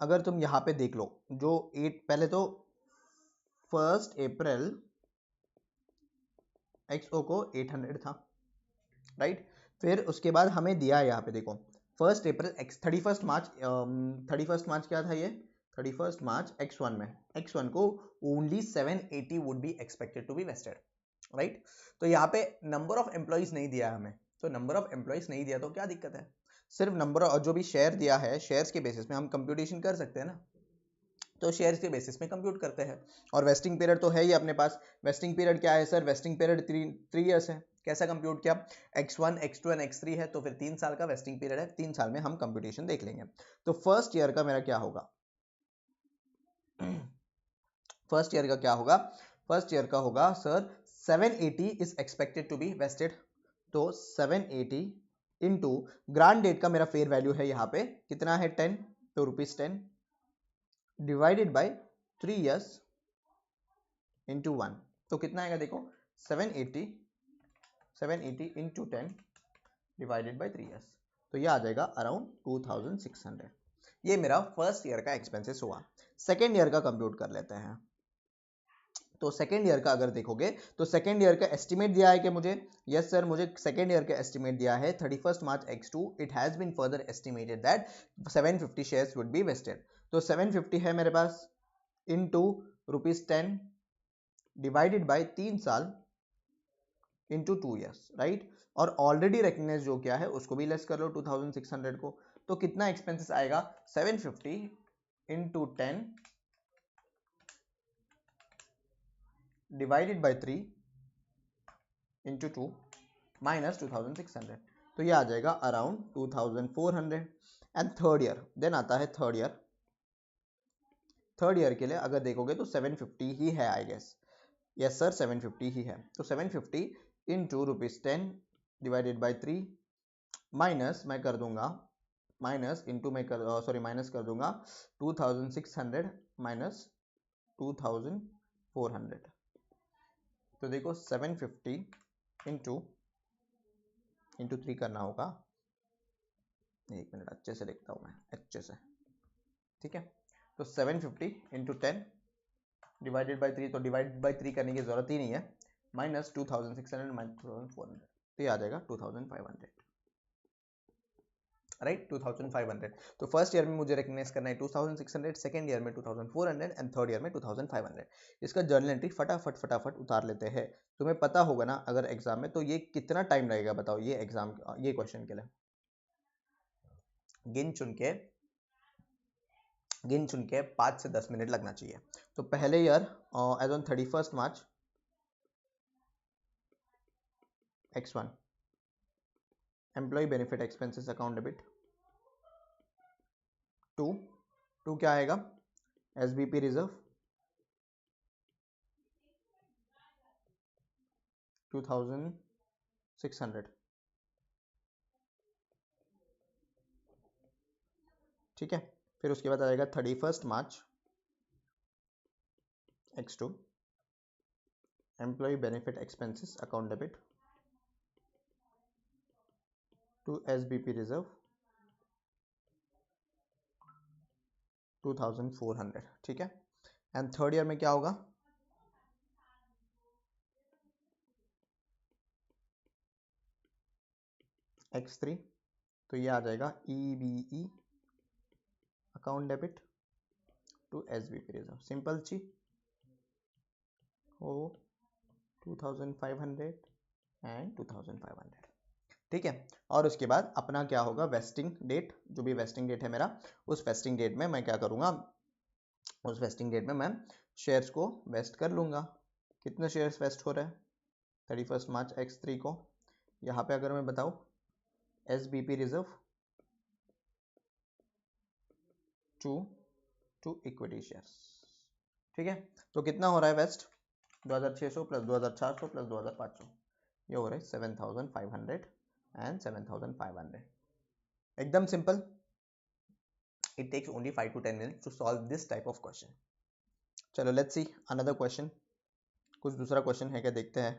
अगर तुम यहाँ पे देख लो, जो 8 पहले तो 1 अप्रैल XO को 800 था, राइट. फिर उसके बाद हमें दिया है यहाँ पे देखो 1 अप्रैल x 31 मार्च 31 मार्च क्या था ये 31 मार्च x1 में x1 को only 780 would be expected to be vested, right. तो यहाँ पे नंबर ऑफ एम्प्लॉइज नहीं दिया हमें, तो नंबर ऑफ एम्प्लॉइज नहीं दिया तो क्या दिक्कत है? सिर्फ नंबर जो भी शेयर दिया है, शेयर्स के बेसिस में हम कंप्यूटेशन कर सकते हैं ना. तो शेयर्स के बेसिस में कंप्यूट करते हैं. और वेस्टिंग पीरियड तो है ही अपने पास. वेस्टिंग पीरियड क्या है सर? वेस्टिंग पीरियड 3 ईयर्स है. कैसा कंप्यूट किया? x1 x2 एंड x3 है, तो फिर 3 साल का वेस्टिंग पीरियड है. 3 साल में हम कंप्यूटेशन देख लेंगे. तो फर्स्ट ईयर का मेरा क्या होगा? फर्स्ट ईयर का क्या होगा? फर्स्ट ईयर का होगा sir 780 is expected to be vested. तो 780 इंटू ग्रांट डेट का मेरा फेयर वैल्यू है यहाँ पे कितना है 10, तो ₹10 डिवाइडेड बाय 3 years इंटू 1, तो कितना आएगा देखो 780 इंटू 10 डिवाइडेड बाय 3 years, तो ये आ जाएगा अराउंड 2600. ये मेरा फर्स्ट ईयर का एक्सपेंसेस हुआ. सेकेंड ईयर का कंप्यूट कर लेते हैं. तो सेकेंड ईयर का अगर देखोगे तो सेकेंड ईयर का एस्टिमेट दिया है कि मुझे, यस सर, मुझे सेकेंड ईयर का एस्टिमेट दिया है 31 March x2. It has been further estimated that 750 shares would be vested. तो 750 है मेरे पास इंटू ₹10 डिवाइडेड बाय 3 साल इंटू 2 years, राइट. और ऑलरेडी रिकग्नाइज जो क्या है उसको भी लेस कर लो 2600 को. तो कितना एक्सपेंसेस आएगा? 750 into 10 divided by 3 into 2 minus 2600, तो ये आ जाएगा around 2400. And third year, then आता है थर्ड ईयर. थर्ड ईयर के लिए अगर देखोगे तो 750 ही है आई गेस. यस सर 750 ही है. तो 750 इंटू ₹10 डिवाइडेड बाय 3 माइनस मैं कर दूंगा माइनस इंटू मैं कर सॉरी माइनस कर दूंगा 2600 माइनस 2400. तो देखो 750 इंटू 3 करना होगा. एक मिनट अच्छे से देखता हूँ मैं, अच्छे से, ठीक है. तो 750 इंटू 10 डिवाइडेड बाई 3, तो डिवाइड बाई 3 करने की जरूरत ही नहीं है. माइनस 2600 माइनस 2400, तो ये आ जाएगा 2500, राइट. 2500. तो फर्स्ट ईयर में मुझे रिकग्नाइज करना है 2600, सेकेंड ईयर में 2400 एंड थर्ड ईयर में 2500. इसका जर्नल एंट्री फटाफट उतार लेते हैं. तुम्हें पता होगा ना अगर एग्जाम में, तो ये कितना टाइम लगेगा बताओ ये एग्जाम, ये क्वेश्चन के लिए? गिन चुन के 5 से 10 मिनट लगना चाहिए. तो पहले year as on 31 March x1 employee benefit expenses account debit to to क्या आएगा, एसबीपी रिजर्व 2600, ठीक है। फिर उसके बाद आएगा 31 March x2 employee benefit expenses account debit to SBP reserve 2400, ठीक है। एंड थर्ड ईयर में क्या होगा, x3, तो ये आ जाएगा EBE account debit to SBP reserve, simple ची हो 2500 एंड 2500, ठीक है। और उसके बाद अपना क्या होगा, वेस्टिंग डेट, जो भी वेस्टिंग डेट है मेरा, उस वेस्टिंग डेट में मैं क्या करूंगा, उस वेस्टिंग डेट में मैं शेयर्स को वेस्ट कर लूंगा। कितने शेयर्स वेस्ट हो रहे हैं 31 मार्च x3 को, यहाँ पे अगर मैं बताऊँ SBP reserve to equity shares, ठीक है। तो कितना हो रहा है वेस्ट, 2600 प्लस 2400 प्लस 2500, ये हो रहा है 7500 एंड 7500, एकदम simple. It takes only 5 to 10 minutes to solve this type of question. चलो let's see another question. कुछ दूसरा क्वेश्चन है क्या, देखते हैं।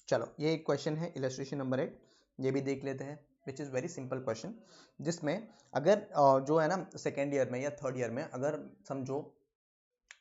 चलो ये एक क्वेश्चन है इलस्ट्रेशन नंबर 8, ये भी देख लेते हैं, which is very simple question, जिसमें अगर जो है ना सेकेंड ईयर में या थर्ड ईयर में अगर समझो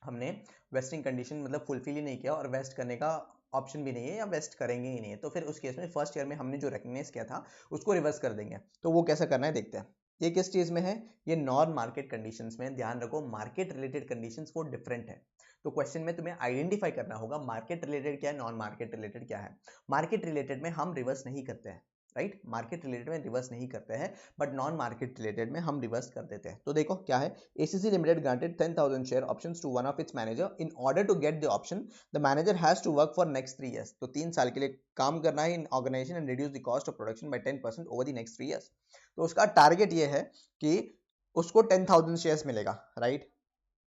हमने वेस्टिंग कंडीशन मतलब फुलफिल ही नहीं किया और वेस्ट करने का ऑप्शन भी नहीं है या वेस्ट करेंगे ही नहीं है, तो फिर उस केस में फर्स्ट ईयर में हमने जो रिकग्नाइज किया था उसको रिवर्स कर देंगे। तो वो कैसा करना है देखते हैं। ये किस चीज में है, ये नॉन मार्केट कंडीशंस में, ध्यान रखो मार्केट रिलेटेड कंडीशंस वो डिफरेंट है। तो क्वेश्चन में तुम्हें आइडेंटिफाई करना होगा मार्केट रिलेटेड क्या है, नॉन मार्केट रिलेटेड क्या है। मार्केट रिलेटेड में हम रिवर्स नहीं करते हैं, राइट, मार्केट रिलेटेड में रिवर्स नहीं करते हैं, बट नॉन मार्केट रिलेटेड में हम रिवर्स कर देते हैं। तो देखो क्या है, ACC Limited granted 10,000 share options to one of its manager. In order to get the option, the manager has to work for next 3 years. तो 3 साल के लिए काम करना है in organization and reduce the cost of production by 10% over the next 3 years. तो उसका टारगेट ये है कि उसको 10,000 शेयर्स मिलेगा, राइट,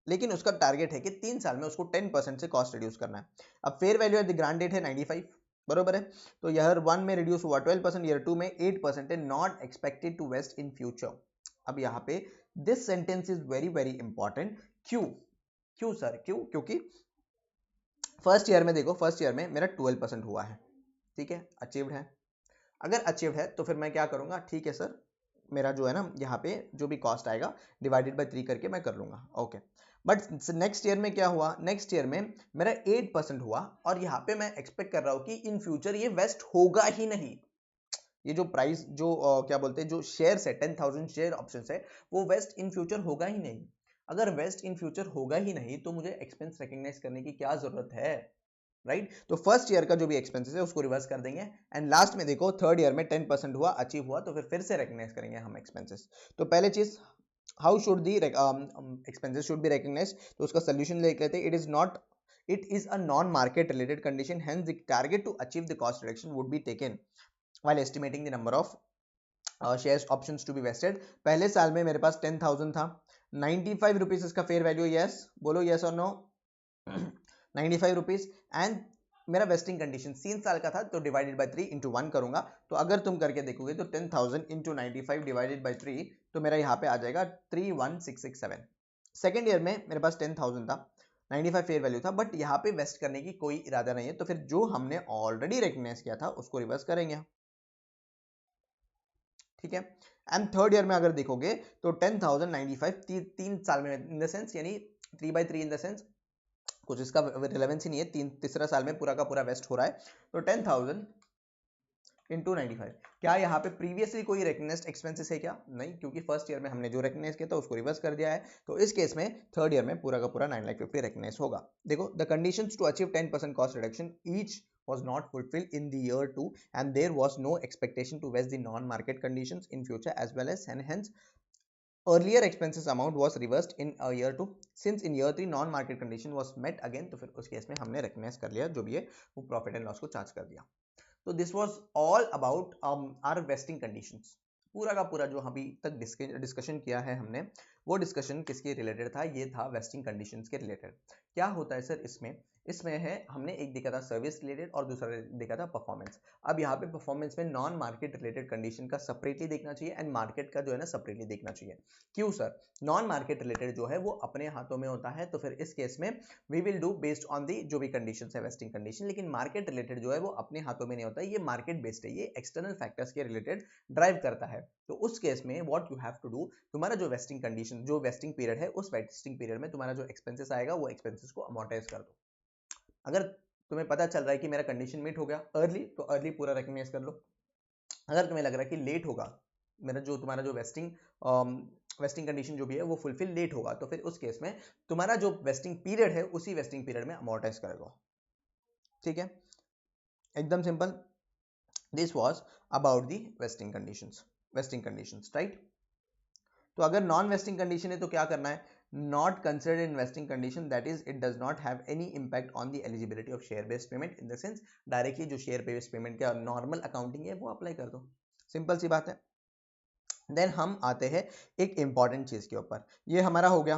लेकिन उसका टारगेट है कि 3 साल में उसको 10% से कॉस्ट रिड्यूस करना है। अब fair value at the grant date है 95, बरोबर है। तो ईयर 1 में रिड्यूस हुआ 12%, ईयर 2 में 8% है, not expected to vest in future. अब यहाँ पे this sentence is very very important. क्यों क्यों सर, क्यों, क्योंकि फर्स्ट ईयर में देखो, फर्स्ट ईयर में मेरा 12% हुआ है, ठीक है, अचीव्ड है। अगर अचीव्ड है तो फिर मैं क्या करूंगा, ठीक है सर, मेरा जो है ना यहाँ पे जो भी कॉस्ट आएगा डिवाइडेड बाय 3 करके मैं कर लूंगा, ओके। बट नेक्स्ट ईयर में क्या हुआ, नेक्स्ट ईयर में मेरा 8% हुआ और यहाँ पे मैं एक्सपेक्ट कर रहा हूँ कि इन फ्यूचर ये वेस्ट होगा ही नहीं। ये जो प्राइस जो क्या बोलते हैं, जो शेयर्स है 10,000 शेयर ऑप्शन है, वो वेस्ट इन फ्यूचर होगा ही नहीं। अगर वेस्ट इन फ्यूचर होगा ही नहीं तो मुझे एक्सपेंस रिकग्नाइज करने की क्या जरूरत है, राइट। तो फर्स्ट ईयर का जो भी एक्सपेंसेस है उसको रिवर्स कर देंगे एंड लास्ट में देखो थर्ड ईयर में 10% हुआ, अचीव हुआ, तो फिर से रिकग्नाइज करेंगे हम एक्सपेंसेस। तो पहले चीज, how should the expenses should be recognised, तो उसका सोल्यूशन देख लेते हैं। It is a non market related condition, hence the target to achieve the cost reduction would be taken while estimating the number of shares options to be vested. पहले साल में मेरे पास 10,000 था, 95 रुपीज इसका फेयर वैल्यू, यस बोलो, यस और नो 95 रुपीज। एंड मेरा वेस्टिंग कंडीशन 3 साल का था, तो डिवाइडेड बाय 3 इंटू 1 करूंगा। तो अगर तुम करके देखोगे तो 10,000 इंटू 95 डिवाइडेड बाय 3, तो मेरा यहाँ पे आ जाएगा 31667। सेकेंड ईयर में मेरे पास 10,000 था, 95 फेयर वैल्यू था, बट यहाँ पे वेस्ट करने की कोई इरादा नहीं है, तो फिर जो हमने ऑलरेडी रिकग्नाइज किया था उसको रिवर्स करेंगे, ठीक है। एंड थर्ड ईयर में अगर देखोगे तो 10,095 3 साल में, इन द सेंस यानी 3/3 इन द सेंस, कुछ इसका रिलेवेंस ही नहीं है, तीसरा साल में पूरा का पूरा वेस्ट हो रहा है। तो 10,000 इंटू 95। क्या यहाँ पे प्रीवियसली कोई रिकग्नाइज्ड एक्सपेंसेस है क्या? नहीं, क्योंकि फर्स्ट ईयर में हमने जो रिकग्नाइज किया था उसको रिवर्स कर दिया है, तो इस केस में थर्ड ईयर में पूरा का पूरा 9,50,000 रिकग्नाइज होगा। देखो, the conditions to achieve 10% cost reduction each was not fulfilled in the year 2 and there was no expectation to vest the non-market conditions in future as well as and hence earlier expenses amount was reversed in year 2 since in year 3 non-market condition was met again, तो फिर उस केस में हमने रिकग्नाइज कर लिया जो भी है वो प्रॉफिट एंड लॉस को चार्ज कर दिया। तो this was all about our vesting conditions. पूरा का पूरा जो अभी तक डिस्कशन किया है हमने वो डिस्कशन किसके रिलेटेड था? ये था वेस्टिंग कंडीशंस के रिलेटेड। क्या होता है सर इसमें? इसमें है हमने एक देखा था सर्विस रिलेटेड और दूसरा देखा था परफॉर्मेंस। अब यहाँ पे परफॉर्मेंस में नॉन मार्केट रिलेटेड कंडीशन का सेपरेटली देखना चाहिए एंड मार्केट का जो है ना सेपरेटली देखना चाहिए। क्यों सर? नॉन मार्केट रिलेटेड जो है वो अपने हाथों में होता है, तो फिर इस केस में we will do based on the जो भी कंडीशन है वेस्टिंग कंडीशन, लेकिन मार्केट रिलेटेड जो है वो अपने हाथों में नहीं होता है, ये मार्केट बेस्ड है, ये एक्सटर्नल फैक्टर्स के रिलेटेड ड्राइव करता है। तो उस केस में what you have to do, तुम्हारा जो वेस्टिंग कंडीशन जो वेस्टिंग पीरियड है उस वेस्टिंग पीरियड में तुम्हारा जो एक्सपेंसेस आएगा वो एक्सपेंसेस को अमोर्टाइज कर दो। अगर तुम्हें पता चल रहा है कि मेरा कंडीशन मीट हो गया अर्ली, तो अर्ली पूरा रिकग्नाइज कर लो। अगर तुम्हें लग रहा है कि लेट होगा, मेरा जो तुम्हारा जो वेस्टिंग कंडीशन जो भी है वो फुलफिल लेट होगा, तो फिर उस केस में तुम्हारा जो वेस्टिंग पीरियड है उसी वेस्टिंग पीरियड में अमोर्टाइज करेगा। ठीक है, एकदम simple. This was about the wasting conditions, right. तो अगर नॉन वेस्टिंग कंडीशन है तो क्या करना है? Not considered in wasting condition, that is it does not have any impact on the eligibility of share based payment, in the sense directly जो शेयर बेस्ड पेमेंट का नॉर्मल अकाउंटिंग है वो अप्लाई कर दो, सिंपल सी बात है। देन हम आते हैं एक इंपॉर्टेंट चीज के ऊपर, ये हमारा हो गया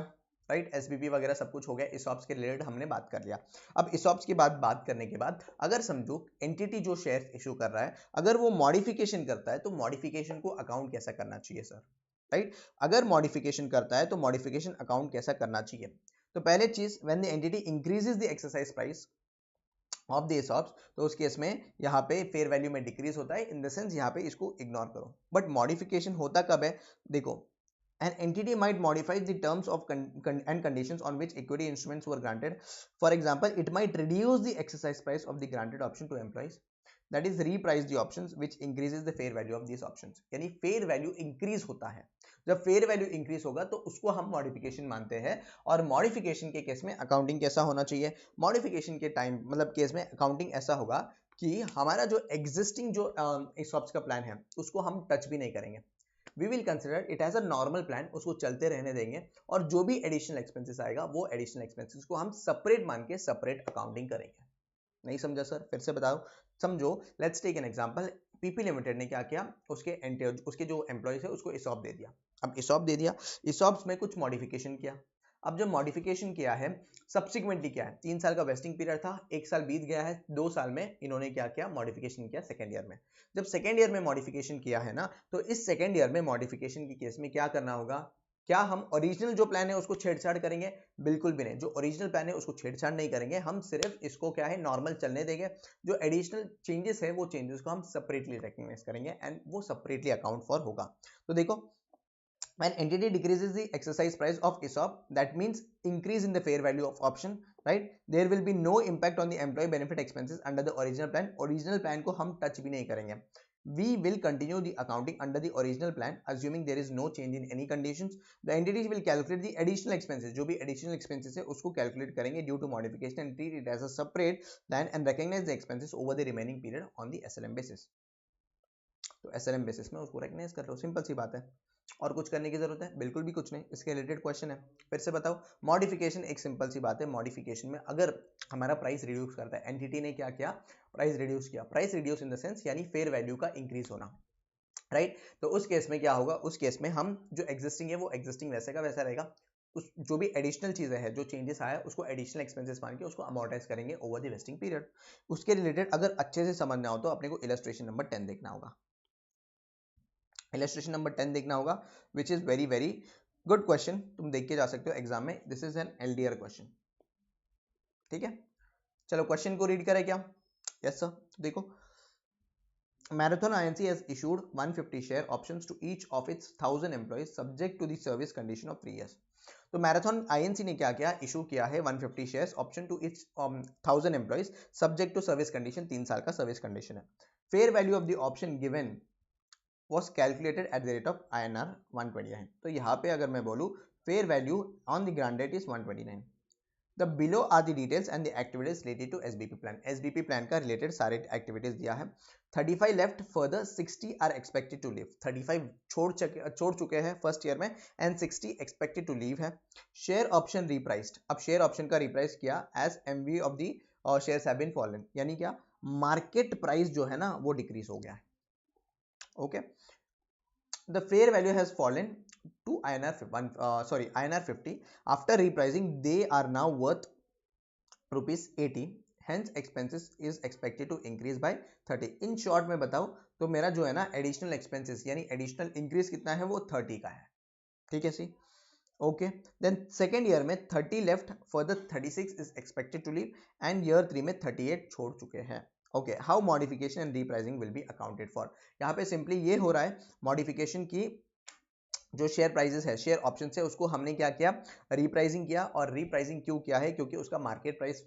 राइट, एसबीपी वगैरह सब कुछ हो गया, इसॉप्स के रिलेटेड हमने बात कर लिया। अब इसॉप्स की बात करने के बाद अगर समझो एंटिटी जो शेयर इशू कर रहा है अगर वो मॉडिफिकेशन करता है तो मॉडिफिकेशन को अकाउंट कैसा करना चाहिए सर, राइट। अगर मॉडिफिकेशन करता है तो मॉडिफिकेशन अकाउंट कैसा करना चाहिए? तो पहले चीज, when the entity increases the exercise price of the ESOPs, तो उस केस में यहाँ पे फेयर वैल्यू में डिक्रीज होता है, इन द सेंस यहाँ पे इसको इग्नोर करो। बट मॉडिफिकेशन होता कब है? देखो, an entity might modify the terms of and conditions on which equity instruments were granted. For example, it might reduce the exercise price of the granted option to employees, that is reprice the options, which increases the fair value of these options. यानी fair value increase होता है, जब fair value increase होगा तो उसको हम modification मानते हैं। और modification के केस में accounting कैसा होना चाहिए? modification के टाइम मतलब केस में accounting ऐसा होगा कि हमारा जो existing जो ESOPs का प्लान है उसको हम टच भी नहीं करेंगे, we will consider it as a normal plan, उसको चलते रहने देंगे, और जो भी एडिशनल एक्सपेंसेस आएगा वो एडिशनल एक्सपेंसेस को हम सेपरेट मान के सेपरेट अकाउंटिंग करेंगे। नहीं समझा सर? फिर से बताओ, समझो। Let's take an example, PP limited ने क्या किया, उसके जो एम्प्लॉइज है उसको ESOP दे दिया। अब ESOP दे दिया, ESOPs में कुछ मॉडिफिकेशन किया। अब जो मॉडिफिकेशन किया है सब्सिक्वेंटली क्या है, 3 साल का वेस्टिंग पीरियड था, 1 साल बीत गया है, 2 साल में इन्होंने क्या किया, मॉडिफिकेशन किया सेकेंड ईयर में। जब सेकेंड ईयर में मॉडिफिकेशन किया है ना, तो इस सेकेंड ईयर में मॉडिफिकेशन की केस में क्या करना होगा? क्या हम ओरिजिनल जो प्लान है उसको छेड़छाड़ करेंगे? बिल्कुल भी नहीं, जो ओरिजिनल प्लान है उसको छेड़छाड़ नहीं करेंगे, हम सिर्फ इसको क्या है नॉर्मल चलने देंगे। जो एडिशनल चेंजेस है वो चेंजेस को हम सेपरेटली रिकग्नाइज करेंगे एंड वो सेपरेटली अकाउंट फॉर होगा। तो देखो, when entity decreases the exercise price of ESOP, that means increase in the fair value of option, right? There will be no impact on the employee benefit expenses under the original plan. Original plan को हम touch भी नहीं करेंगे। We will continue the accounting under the original plan, assuming there is no change in any conditions. The entities will calculate the additional expenses, जो भी additional expenses है उसको calculate करेंगे due to modification and treat it as a separate plan and recognize the expenses over the remaining period on the SLM basis. तो SLM बेसिस में उसको recognize कर लो, सिंपल सी बात है। और कुछ करने की जरूरत है? बिल्कुल भी कुछ नहीं, इसके रिलेटेड क्वेश्चन है। फिर से बताओ, मॉडिफिकेशन एक सिंपल सी बात है, मॉडिफिकेशन में अगर हमारा प्राइस रिड्यूस करता है, एंटिटी ने क्या किया, प्राइस रिड्यूस किया, price reduce in the sense यानी फेयर वैल्यू का इंक्रीज होना, राइट। तो उस केस में क्या होगा, उस केस में हम जो एग्जिस्टिंग है वो एग्जिस्टिंग वैसे का वैसा रहेगा, उस जो भी एडिशनल चीजें हैं जो चेंजेस आया उसको एडिशनल एक्सपेंसेस मान के उसको अमोर्टाइज करेंगे ओवर द वेस्टिंग पीरियड। उसके रिलेटेड अगर अच्छे से समझना हो तो अपने को इलस्ट्रेशन नंबर 10 देखना होगा, इलस्ट्रेशन नंबर 10 देखना होगा, विच is very very good question, तुम देख के जा सकते हो एग्जाम में, this is an LDR question. ठीक है, चलो क्वेश्चन को रीड करें क्या? यस सर, देखो, Marathon INC has issued 150 share options to each of its 1000 employees subject to the service condition of 3 years. तो मैराथन आईएनसी ने क्या किया, इशू किया है 150 shares option to its 1000 employees subject to service condition, 3 साल का सर्विस कंडीशन है। Fair value of the option given was calculated at the rate of INR 129। तो यहाँ पे अगर मैं बोलूँ fair value on the grant date is 129। The below are the details and the activities related to SBP plan। SBP plan का related सारे activities दिया है। 35 left, further 60 are expected to leave। 35 छोड़ चुके हैं फर्स्ट ईयर में and 60 expected to leave है। Share option repriced। अब share option का reprice किया as MV of the shares have been fallen, यानी क्या, market price जो है ना वो decrease हो गया है। Okay, the fair value has fallen to INR 50। after repricing they are now worth rupees 80, hence expenses is expected to increase by 30। in short में बताऊं तो मेरा जो है ना additional expenses यानी additional increase कितना है वो 30 का है, ठीक है सी। ओके, देन सेकेंड ईयर में 30 left, further 36 is expected to leave and year 3 में 38 छोड़ चुके हैं। Okay, how modification and repricing will be accounted for. यहाँ पे सिंपली ये हो रहा है, मॉडिफिकेशन की जो शेयर प्राइजेस है, शेयर ऑप्शन से उसको हमने क्या किया, रीप्राइसिंग किया। और रीप्राइसिंग क्यों किया है, क्योंकि उसका मार्केट प्राइस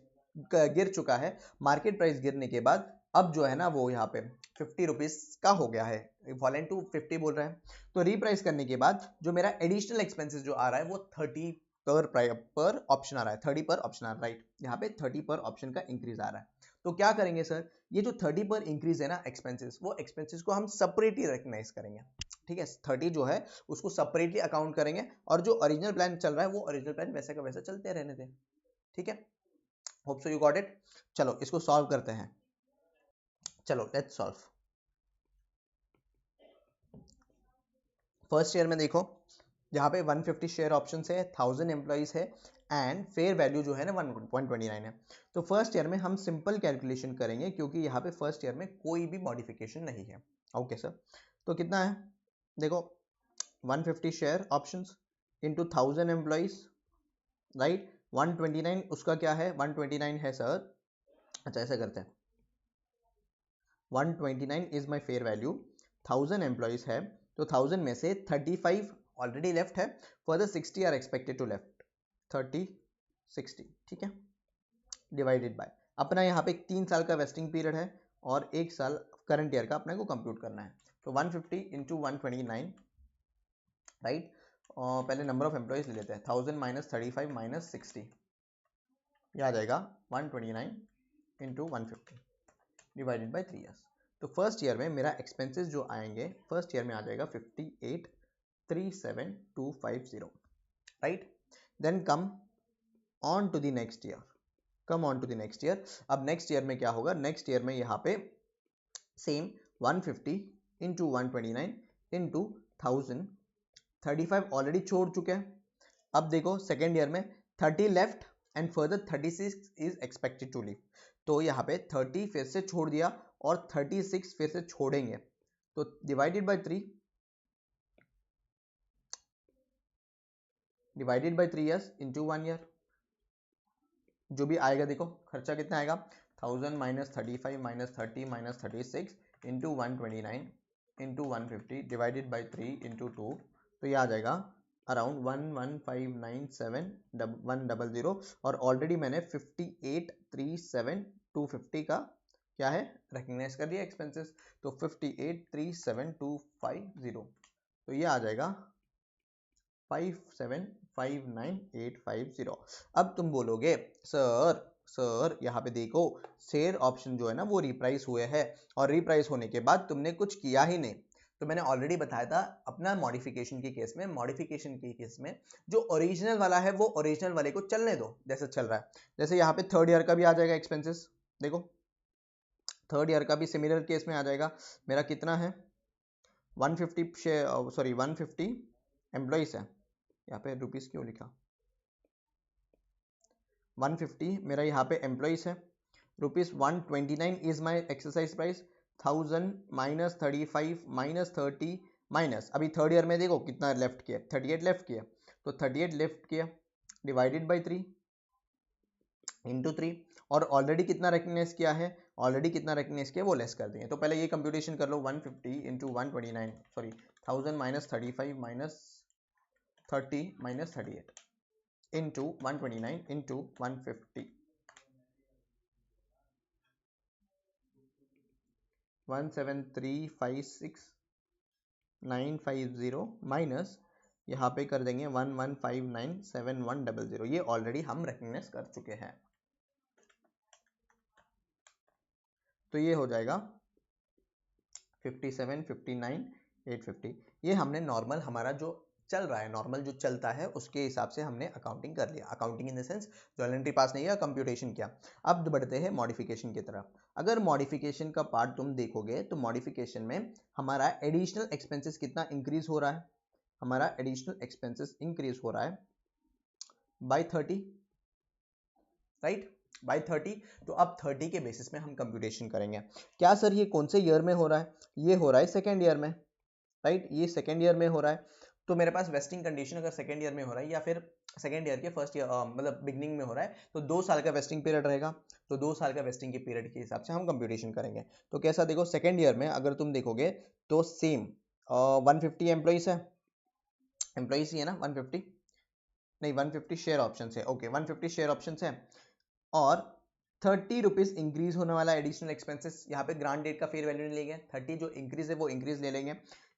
गिर चुका है। मार्केट प्राइस गिरने के बाद अब जो है ना वो यहाँ पे 50 रुपीज का हो गया है, फॉलन टू 50 बोल रहा है। तो रीप्राइस करने के बाद जो मेरा एडिशनल एक्सपेंसेस जो आ रहा है वो 30 पर ऑप्शन आ रहा है, 30 पर ऑप्शन आ रहा है, राइट। यहाँ पे 30 पर ऑप्शन का इंक्रीज आ रहा है। तो क्या करेंगे सर, ये जो 30 पर इंक्रीज है ना एक्सपेंसेस, वो एक्सपेंसेस को हम सेपरेटली रिकग्नाइज करेंगे, ठीक है। 30 जो है उसको सेपरेटली अकाउंट करेंगे और जो ओरिजिनल प्लान चल रहा है वो ओरिजिनल प्लान वैसे का वैसा चलते रहने दें, ठीक है। Hope so you got it. चलो इसको सॉल्व करते हैं, चलो लेट्स सॉल्व। फर्स्ट ईयर में देखो यहाँ पे 150 शेयर ऑप्शन है, 1000 एम्प्लॉइज है एंड फेयर वैल्यू जो है ना 129 है। तो फर्स्ट ईयर में हम सिंपल कैलकुलेशन करेंगे क्योंकि यहाँ पे फर्स्ट ईयर में कोई भी मॉडिफिकेशन नहीं है। ओके सर, तो कितना है देखो, 150 share options into 1000 employees, right. 129 उसका क्या है, 129 है सर, अच्छा ऐसा करते हैं, 129 is my fair value, 1000 employees है तो 1000 में से 35 ऑलरेडी लेफ्ट है, further 60 are expected to left, 30 60, ठीक है, डिवाइडेड बाय अपना यहाँ पे 3 साल का वेस्टिंग पीरियड है और 1 साल करंट ईयर का अपने को कंप्यूट करना है। तो 150 इंटू 129, राइट। और पहले नंबर ऑफ एम्प्लॉइज ले लेते हैं, 1000 माइनस 35 माइनस 60, यह आ जाएगा 129 इंटू 150 डिवाइडेड बाई 3 ईयर्स। तो फर्स्ट ईयर में मेरा एक्सपेंसेस जो आएंगे फर्स्ट ईयर में आ जाएगा 58,37250, right. Then come on to the next year, come on to the next year. अब नेक्स्ट ईयर में क्या होगा, नेक्स्ट ईयर में यहाँ पे सेम 150 इंटू 129 इंटू 1000, 35 ऑलरेडी छोड़ चुके हैं। अब देखो सेकेंड ईयर में 30 left and further 36 is expected to leave. तो यहाँ पे 30 फिर से छोड़ दिया और 36 फिर से छोड़ेंगे, तो divided by 3, divided by 3 years into 1 year. जो भी आएगा देखो खर्चा कितना आएगा, 1000 minus 35 minus 30 minus 36 into 129 into 150 divided by 3 into 2, तो ये आ जाएगा अराउंड 11597,100। और ऑलरेडी मैंने 58,37250 का क्या है रिकग्नाइज कर दिया एक्सपेंसेस, तो 58,37250, तो ये आ जाएगा 5759,850। अब तुम बोलोगे सर यहाँ पे देखो शेयर ऑप्शन जो है ना वो रिप्राइस हुए हैं और रिप्राइस होने के बाद तुमने कुछ किया ही नहीं। तो मैंने ऑलरेडी बताया था अपना मॉडिफिकेशन के केस में, मॉडिफिकेशन के केस में जो ओरिजिनल वाला है वो ओरिजिनल वाले को चलने दो जैसे चल रहा है। जैसे यहाँ पे थर्ड ईयर का भी आ जाएगा एक्सपेंसेस, देखो थर्ड ईयर का भी सिमिलर केस में आ जाएगा। मेरा कितना है 150 एम्प्लॉइज है, यहाँ पे रुपीस क्यों लिखा, 150 मेरा यहाँ पे एम्प्लॉइज है, rupees 129 is my exercise price, 1000 minus 35 minus 30 minus अभी थर्ड ईयर में देखो कितना लेफ्ट किया, 38 लेफ्ट किया, तो 38 लेफ्ट किया डिवाइडेड बाई 3 इंटू 3, और ऑलरेडी कितना रिकग्नाइज किया है, ऑलरेडी कितना रिकग्नाइज किया वो लेस कर देंगे। तो पहले ये कंप्यूटेशन कर लो, 150 into 129 sorry 1000 minus 35 minus 30 minus 38, into 129 into 150 17356 minus यहाँ पे कर देंगे 11597100। ये ऑलरेडी हम रिकग्नाइज कर चुके हैं, तो ये हो जाएगा 57 59 850। ये हमने नॉर्मल हमारा जो चल रहा है, नॉर्मल जो चलता है उसके हिसाब से हमने अकाउंटिंग कर लिया। अकाउंटिंग इन द सेंस जो एल पास नहीं किया, कंप्यूटेशन किया। अब बढ़ते हैं मॉडिफिकेशन की तरफ। अगर मॉडिफिकेशन का पार्ट तुम देखोगे तो मॉडिफिकेशन में हमारा एडिशनल एक्सपेंसेस कितना इंक्रीज हो रहा है, हमारा एडिशनल एक्सपेंसेस इंक्रीज हो रहा है बाय 30, राइट, बाय 30। तो अब 30 के बेसिस में हम कंप्यूटेशन करेंगे। क्या सर ये कौन से ईयर में हो रहा है? ये हो रहा है सेकेंड ईयर में, राइट, ये सेकेंड ईयर में हो रहा है। तो मेरे पास वेस्टिंग कंडीशन अगर सेकेंड ईयर में हो रहा है या फिर सेकेंड ईयर के फर्स्ट ईयर मतलब बिगनिंग में हो रहा है, तो 2 साल का वेस्टिंग पीरियड रहेगा। तो 2 साल का वेस्टिंग के पीरियड के हिसाब से हम कंप्यूटेशन करेंगे। तो कैसा, देखो सेकेंड ईयर में अगर तुम देखोगे तो सेम 150 एम्प्लॉइज है, एम्प्लॉइज ही है ना, 150 नहीं 150 शेयर ऑप्शन है, ओके 150 शेयर ऑप्शन है, और 30 रुपीज इंक्रीज होने वाला एडिशनल एक्सपेंसेस। यहाँ पे ग्रांड डेट का फेयर वैल्यू नहीं लेंगे, 30 जो इंक्रीज है वो इंक्रीज ले लेंगे।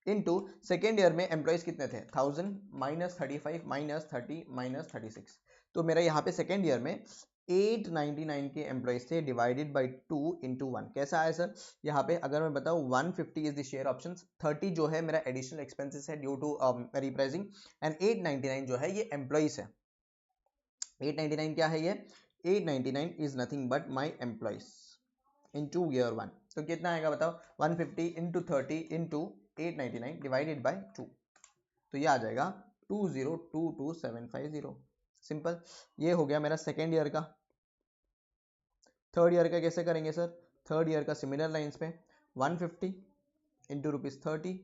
इनटू सेकेंड ईयर में एम्प्लॉइज कितने थे, 1000 माइनस 35 माइनस 30 माइनस 36। तो मेरा यहाँ पे सेकेंड ईयर में 899 के एम्प्लॉइज थे, डिवाइडेड बाई 2 इंटू 1। कैसा आया सर? यहाँ पे अगर मैं बताऊँ 150 इज द शेयर ऑप्शन, 30 जो है मेरा एडिशनल एक्सपेंसेस है ड्यू टू रिप्राइसिंग, एंड 899 जो है ये एम्प्लॉइज है। 899 क्या है ये? 899 is nothing but my employees into year 1। तो कितना आएगा बताओ? 150 into 30 into 899 divided by 2। तो ये आ जाएगा 2022750। सिंपल, ये हो गया मेरा सेकेंड ईयर का। थर्ड ईयर का कैसे करेंगे सर? थर्ड ईयर का सिमिलर लाइंस पे 150 इंटू ₹30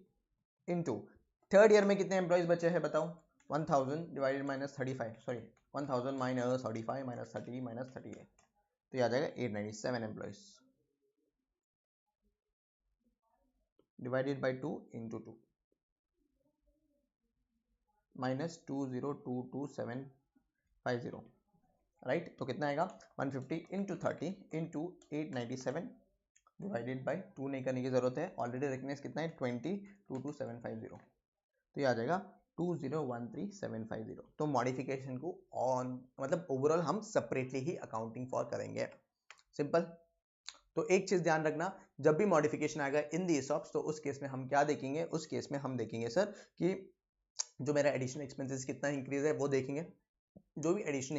इंटू थर्ड ईयर में कितने एम्प्लॉइज बचे हैं बताओ? 1000 divided minus 35, sorry 1000 minus 35 minus 30 minus 38, तो ये आ जाएगा 897 employees divided by 2 into 2 minus 2022750, right. तो कितना आएगा? 150 इंटू 30 इंटू 897 डिवाइडेड बाई 2 नहीं करने की जरूरत है, ऑलरेडी रिकग्नाइज कितना है 2022750। तो ये आ जाएगा 2013750। तो मॉडिफिकेशन को ऑन मतलब ओवरऑल हम सेपरेटली ही अकाउंटिंग फॉर करेंगे। सिंपल। तो एक चीज ध्यान रखना, जब भी मॉडिफिकेशन आएगा इन दी ESOPs, तो उस केस में हम क्या देखेंगे? उस केस में हम देखेंगे सर कि जो मेरा एडिशनल एक्सपेंसेस कितना इंक्रीज है वो देखेंगे। जो भी एडिशनल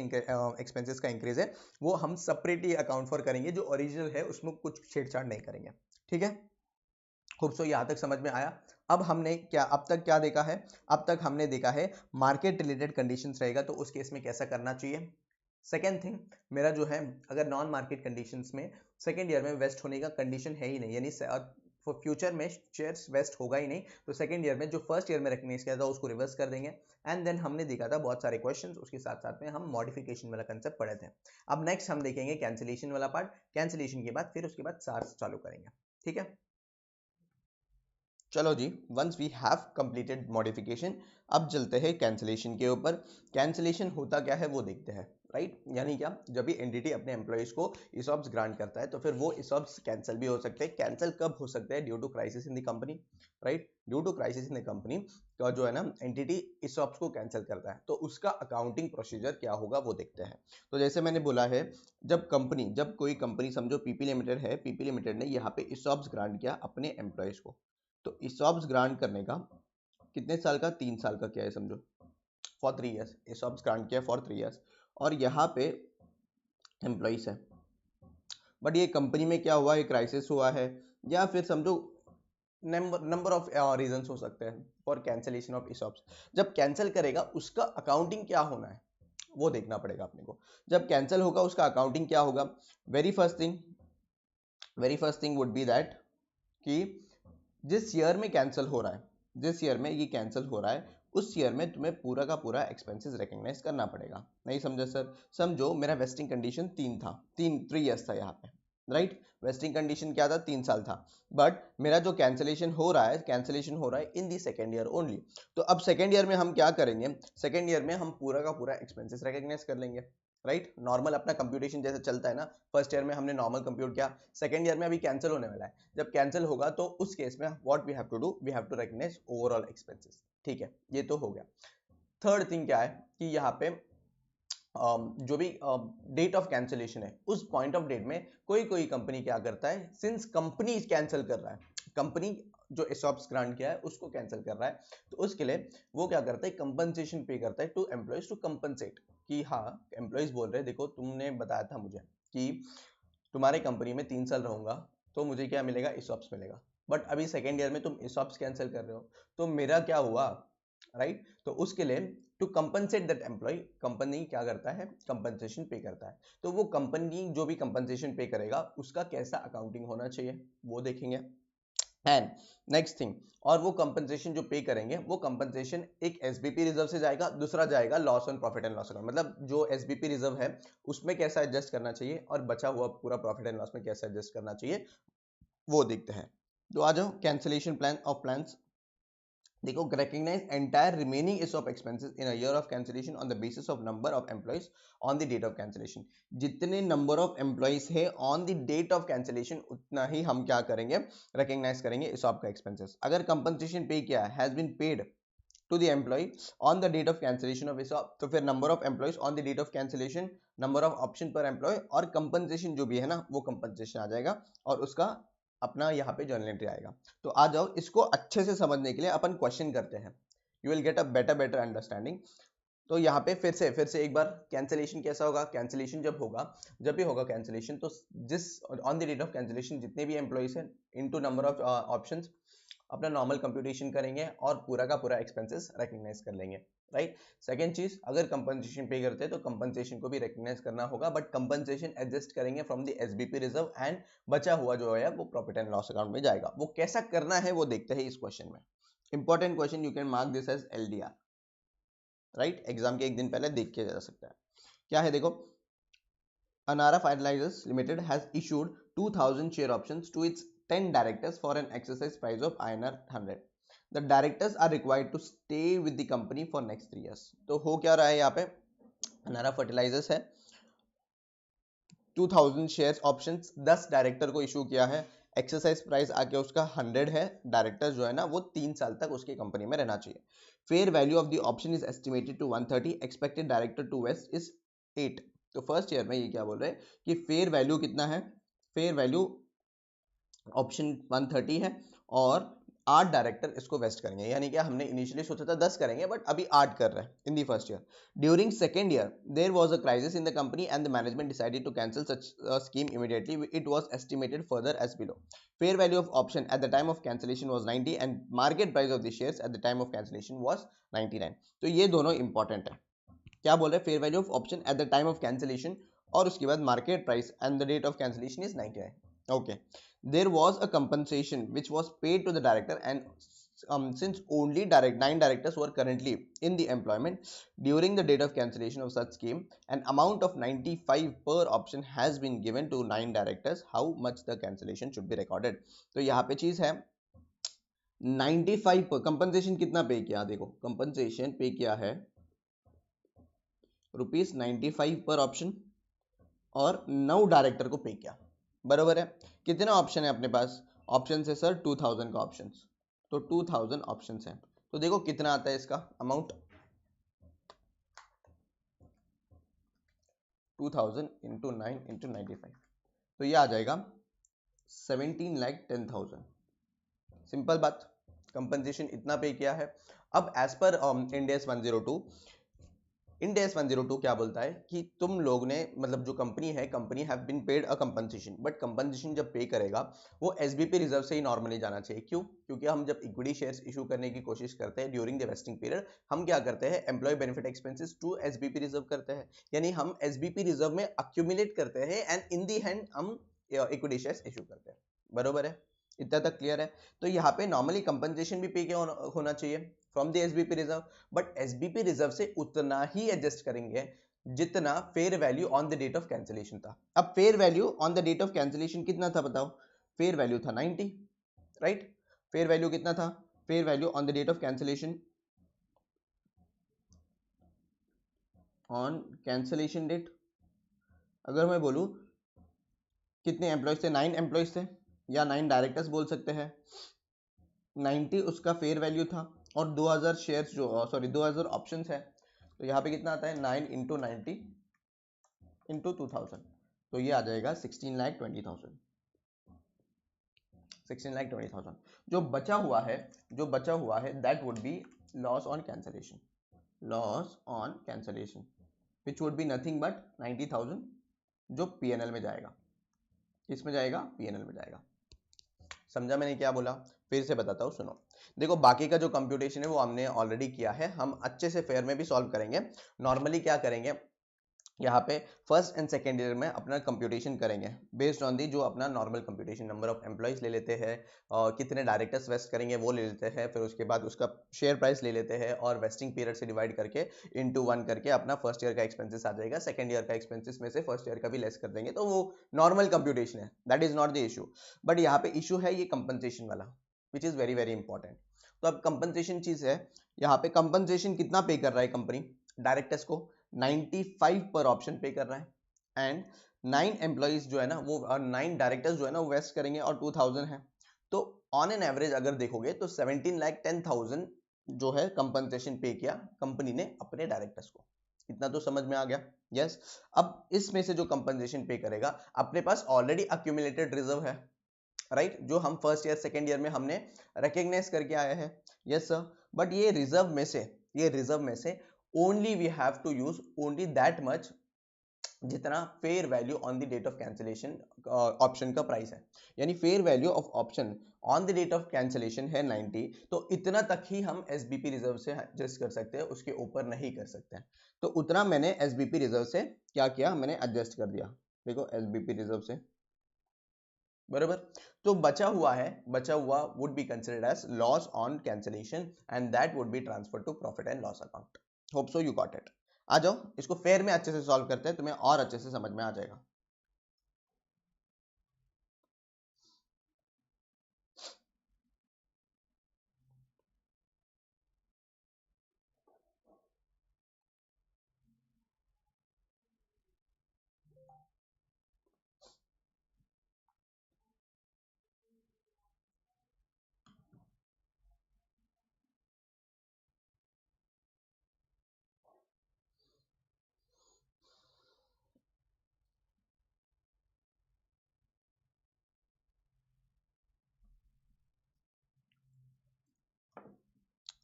एक्सपेंसेस का इंक्रीज है वो हम सेपरेटली अकाउंट फॉर करेंगे, जो ओरिजिनल है उसमें कुछ छेड़छाड़ नहीं करेंगे। ठीक है, खूब सो यहाँ तक समझ में आया। अब हमने क्या अब तक क्या देखा है? अब तक हमने देखा है मार्केट रिलेटेड कंडीशंस रहेगा तो उस केस में कैसा करना चाहिए। सेकेंड थिंग, मेरा जो है अगर नॉन मार्केट कंडीशंस में सेकेंड ईयर में वेस्ट होने का कंडीशन है ही नहीं, यानी फ्यूचर में शेयर्स वेस्ट होगा ही नहीं, तो सेकेंड ईयर में जो फर्स्ट ईयर में रिकग्नाइज किया था उसको रिवर्स कर देंगे। एंड देन हमने देखा था बहुत सारे क्वेश्चंस, उसके साथ साथ में हम मॉडिफिकेशन वाला कंसेप्ट पढ़े थे। अब नेक्स्ट हम देखेंगे कैंसिलेशन वाला पार्ट। कैंसिलेशन के बाद फिर उसके बाद सार्स चालू करेंगे। ठीक है, चलो जी, once we have completed modification, अब चलते हैं कैंसिलेशन के ऊपर। कैंसिलेशन होता क्या है वो देखते हैं, राइट। यानी क्या, जब भी एंटिटी अपने एम्प्लॉइज को ESOPs ग्रांट करता है तो फिर वो ESOPs कैंसिल भी हो सकते हैं। कैंसिल कब हो सकते हैं? Due to crisis in the company, right. Due to crisis in the company का जो है ना एंटिटी ESOPs को कैंसिल करता है, तो उसका अकाउंटिंग प्रोसीजर क्या होगा वो देखते हैं। तो जैसे मैंने बोला है, जब कोई कंपनी समझो PP लिमिटेड है, PP लिमिटेड ने यहाँ पे ESOPs ग्रांट किया अपने एम्प्लॉइज को, तो ESOPs ग्रांट करने का कितने साल का? 3 साल का किया है समझो, फॉर 3 ईयर्स ESOPs ग्रांट किया फॉर 3 ईयर्स। और यहाँ पे एम्प्लॉइज है, बट ये कंपनी में क्या हुआ, एक क्राइसिस हुआ है, या फिर समझो नंबर ऑफ रीजंस हो सकते हैं फॉर कैंसिलेशन ऑफ ESOPs। जब कैंसिल करेगा उसका अकाउंटिंग क्या होना है वो देखना पड़ेगा अपने को। जब कैंसिल होगा उसका अकाउंटिंग क्या होगा? Very first thing would be that कि जिस ईयर में कैंसिल हो रहा है, जिस ईयर में ये कैंसिल हो रहा है, उस ईयर में तुम्हें पूरा का पूरा एक्सपेंसेस रिकग्नाइज करना पड़ेगा। नहीं समझे सर? समझो मेरा वेस्टिंग कंडीशन 3 ईयर्स था यहाँ पे, राइट। वेस्टिंग कंडीशन क्या था, 3 साल था, बट मेरा जो कैंसिलेशन हो रहा है in the second year only. तो अब सेकेंड ईयर में हम क्या करेंगे, सेकेंड ईयर में हम पूरा का पूरा एक्सपेंसेस रिकॉग्नाइज कर लेंगे, राइट। नॉर्मल अपना कंप्यूटेशन जैसे चलता है ना, फर्स्ट ईयर में हमने नॉर्मल कंप्यूट किया, सेकेंड ईयर में अभी कैंसिल होने वाला है, जब कैंसिल होगा तो उस केस में what we have to do, we have to recognise overall expenses. ठीक है, ये तो हो गया। थर्ड थिंग क्या है कि यहाँ पे जो भी डेट ऑफ कैंसिलेशन है, उस पॉइंट ऑफ डेट में कोई कोई कंपनी क्या करता है, सिंस कंपनी कैंसिल कर रहा है, कंपनी जो एसॉप्स ग्रांट किया है उसको कैंसिल कर रहा है, तो उसके लिए वो क्या करता है, कंपनसेशन पे करता है टू एम्प्लॉयज टू कंपनसेट। कि हाँ, एम्प्लॉयज बोल रहे हैं देखो तुमने बताया था मुझे कि तुम्हारे कंपनी में 3 साल रहूंगा तो मुझे क्या मिलेगा, एसॉप्स मिलेगा, बट अभी सेकेंड ईयर में तुम एसॉप्स कैंसिल कर रहे हो, तो मेरा क्या हुआ, राइट। तो उसके लिए to compensate that employee, company क्या करता है, कंपनसेशन पे करता है। तो वो कंपनी जो भी कंपनसेशन पे करेगा उसका कैसा अकाउंटिंग होना चाहिए वो देखेंगे। एंड नेक्स्ट थिंग, और वो कंपनसेशन जो पे करेंगे वो कंपनसेशन एक एसबीपी रिजर्व से जाएगा, दूसरा जाएगा loss on profit and loss account, मतलब जो एसबीपी रिजर्व है उसमें कैसा एडजस्ट करना चाहिए और बचा हुआ पूरा प्रॉफिट एंड लॉस में कैसा एडजस्ट करना चाहिए वो देखते हैं। तो आ जाओ कैंसिलेशन प्लान ऑफ प्लान्स। देखो, recognize entire remaining ESOP expenses in a year of cancellation on the basis of number of employees on the date of cancellation। जितने number of employees है on the date of cancellation उतना ही हम क्या करेंगे, recognize करेंगे ESOP का expenses। अगर compensation pay किया has been paid to the employee on the date of cancellation of ESOP, तो फिर number of employees on the date of cancellation, number of option per employee और compensation जो भी है ना वो compensation आ जाएगा और उसका अपना यहाँ पे जर्नल एंट्री आएगा। तो आ जाओ, इसको अच्छे से समझने के लिए अपन क्वेश्चन करते हैं, you will get a better understanding. तो यहाँ पे फिर से एक बार कैंसिलेशन कैसा होगा, कैंसिलेशन जब भी होगा कैंसिलेशन, तो जिस on the date of cancellation जितने भी एम्प्लॉइज हैं इनटू नंबर ऑफ ऑप्शंस अपना नॉर्मल कंप्यूटेशन करेंगे और पूरा का पूरा एक्सपेंसेस रिकॉग्नाइज कर लेंगे, राइट। सेकंड चीज, अगर कंपनसेशन पे करते हैं तो कंपनसेशन को भी रिकॉग्नाइज करना होगा, बट कंपनसेशन एडजस्ट करेंगे from the SBP reserve and बचा हुआ जो है वो प्रॉफिट एंड लॉस अकाउंट में जाएगा। वो कैसा करना है वो देखते हैं इस क्वेश्चन में। Important question, you can mark this as LDR, right. Exam के एक दिन पहले देख के जा सकता है। क्या है देखो, Anara Fertilizers Limited has issued 2000 share options to its 10 directors for an exercise price of INR 100. The directors are required to stay with the company for next 3 years. तो हो क्या रहा है यहाँ पे, Anara Fertilizers है, 2000 शेयर्स ऑप्शंस 10 डायरेक्टर को इशू किया है, एक्सरसाइज प्राइस आके उसका 100 है, डायरेक्टर जो है ना वो 3 साल तक उसकी कंपनी में रहना चाहिए। Fair value of the option is estimated to 130, expected director to vest is 8। तो फर्स्ट ईयर में ये क्या बोल रहे हैं कि फेयर वैल्यू कितना है, फेयर वैल्यू ऑप्शन 130 है और 8 डायरेक्टर इसको वेस्ट करेंगे, यानी कि हमने इनिशियली सोचा था 10 करेंगे बट अभी 8 कर रहे हैं in the first year. During second year there was a crisis in the company and the management decided to cancel such scheme immediately, it was estimated further as below. Fair value of option at the time of cancellation was 90 and market price of the shares at the time of cancellation was 99। तो ये दोनों इंपॉर्टेंट है। क्या बोल रहे हैं, fair value of option at the time of cancellation और उसके बाद market price and the date of cancellation is 99। okay, there was a compensation which was paid to the director and since only 9 directors were currently in the employment during the date of cancellation of such scheme, an amount of 95 per option has been given to 9 directors, how much the cancellation should be recorded। तो यहाँ पे चीज है 95 पर कंपनसेशन कितना पे किया, देखो कंपनसेशन पे किया है ₹95 पर ऑप्शन और 9 डायरेक्टर को पे किया, बराबर है। कितना ऑप्शन है अपने पास, ऑप्शन है सर 2000 का ऑप्शन, तो 2000 ऑप्शन है, तो देखो कितना आता है इसका अमाउंट, 2000 इंटू 9 इंटू 95, तो ये आ जाएगा 17,10,000। सिंपल बात, कंपनसेशन इतना पे किया है। अब as per end AS 102, end AS 102 क्या बोलता है कि तुम लोग ने, मतलब जो कंपनी है, company have been paid a compensation, but compensation जब पे करेगा वो एसबीपी रिजर्व से ही नॉर्मली जाना चाहिए। क्यों? क्योंकि हम जब इक्विटी शेयर्स इशू करने की कोशिश करते हैं ड्यूरिंग द वेस्टिंग पीरियड, हम क्या करते हैं, employee benefit expenses to SBP reserve करते हैं, यानी हम एसबीपी रिजर्व में अक्यूमुलेट करते हैं एंड इन दी हैंड हम इक्विटी शेयर्स इशू करते हैं, बरोबर है, इतना तक क्लियर है। तो यहाँ पे नॉर्मली कंपनसेशन भी पे होना चाहिए from the SBP reserve, but SBP reserve से उतना ही एडजस्ट करेंगे जितना fair value on the date of cancellation था। अब fair value on the date of cancellation कितना था बताओ? फेयर वैल्यू था 90, राइट? फेयर वैल्यू कितना था? Fair value on the date of cancellation, on cancellation date, अगर मैं बोलूं कितने एम्प्लॉयज थे? 9 एम्प्लॉयज थे, या 9 डायरेक्टर्स बोल सकते हैं। 90 उसका फेयर वैल्यू था, और 2000 शेयर्स जो सॉरी 2000 ऑप्शंस है, तो यहाँ पे कितना आता है? 9 इंटू 90 इंटू 2000, तो ये आ जाएगा 16,20,000। 16,20,000 जो बचा हुआ है, जो बचा हुआ है that would be loss on cancellation, loss on cancellation which would be nothing but 90,000 जो पीएनएल में जाएगा। किस में जाएगा? पीएनएल में जाएगा। समझा मैंने क्या बोला? फिर से बताता हूँ, सुनो। देखो बाकी का जो कंप्यूटेशन है वो हमने ऑलरेडी किया है, हम अच्छे से फेयर में भी सॉल्व करेंगे। नॉर्मली क्या करेंगे, यहाँ पे फर्स्ट एंड सेकेंड ईयर में अपना कंप्यूटेशन करेंगे बेस्ड ऑन दी जो अपना normal computation, number of employees ले लेते हैं, कितने डायरेक्टर्स वेस्ट करेंगे वो ले लेते हैं, फिर उसके बाद उसका शेयर प्राइस ले लेते हैं और वेस्टिंग पीरियड से डिवाइड करके इनटू 1 करके अपना फर्स्ट ईयर का एक्सपेंसेस आ जाएगा, सेकंड ईयर का एक्सपेंसेस में से फर्स्ट ईयर का भी लेस कर देंगे, तो वो नॉर्मल कंप्यूटेशन है, that is not the issue. But यहाँ पे इशू है ये कंपनसेशन वाला, विच इज वेरी वेरी इंपॉर्टेंट। तो अब कंपनसेशन चीज है, यहाँ पे कंपनसेशन कितना पे कर रहा है कंपनी डायरेक्टर्स को? 95 पर ऑप्शन पे कर रहा है, एंड 9 एम्प्लॉइज जो है ना वो 9 डायरेक्टर्स जो है ना वो वेस्ट करेंगे, और 2000 है, तो ऑन एन एवरेज अगर देखोगे तो 17,10,000 जो है कंपनसेशन पे किया कंपनी ने अपने डायरेक्टर्स को। इतना तो समझ में आ गया? यस। अब इसमें से जो कंपनसेशन पे करेगा, अपने पास ऑलरेडी अक्यूमुलेटेड रिजर्व है, राइट, जो हम फर्स्ट ईयर सेकेंड ईयर में हमने रिकॉग्नाइज करके आए हैं। Yes sir. बट ये रिजर्व में से, ये रिजर्व में से only we have to use only that much जितना fair value on the date of cancellation option का प्राइस है, यानी fair value of option on the date of cancellation है 90, तो इतना तक ही हम एसबीपी रिजर्व से एडजस्ट कर सकते हैं, उसके ऊपर नहीं कर सकते हैं। तो उतना मैंने एसबीपी रिजर्व से क्या किया, मैंने एडजस्ट कर दिया। देखो एसबीपी रिजर्व से, बराबर। तो बचा हुआ है, बचा हुआ would be considered as loss on cancellation and that would be transfer to profit and loss account. Hope so you got it. आ जाओ इसको फेयर में अच्छे से सॉल्व करते हैं, तुम्हें और अच्छे से समझ में आ जाएगा।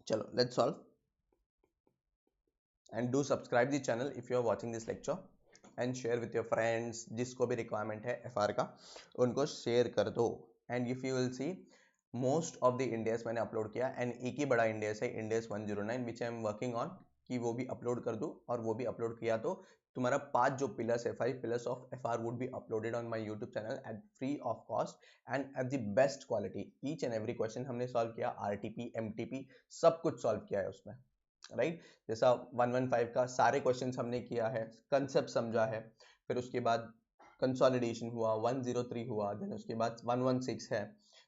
चलो let's solve, and do subscribe the channel if you are watching this lecture, and share with your friends, जिसको भी रिक्वायरमेंट है एफआर का उनको शेयर कर दो। And if you will see most of the India's मैंने अपलोड किया, एंड एक ही बड़ा इंडियस है, Indians 109 which I am working on, कि वो भी अपलोड कर दूं, और वो भी अपलोड किया तो तुम्हारा 5 जो पिलर्स है, 5 pillars of FR would be uploaded on my YouTube channel at free of cost and at the best quality. Each and every question हमने सॉल्व किया, आरटीपी एमटीपी सब कुछ सॉल्व किया है उसमें, राइट। जैसा 115 का सारे क्वेश्चंस हमने किया है, कंसेप्ट समझा है, फिर उसके बाद कंसोलिडेशन हुआ, 103 हुआ, देन उसके बाद 116 है,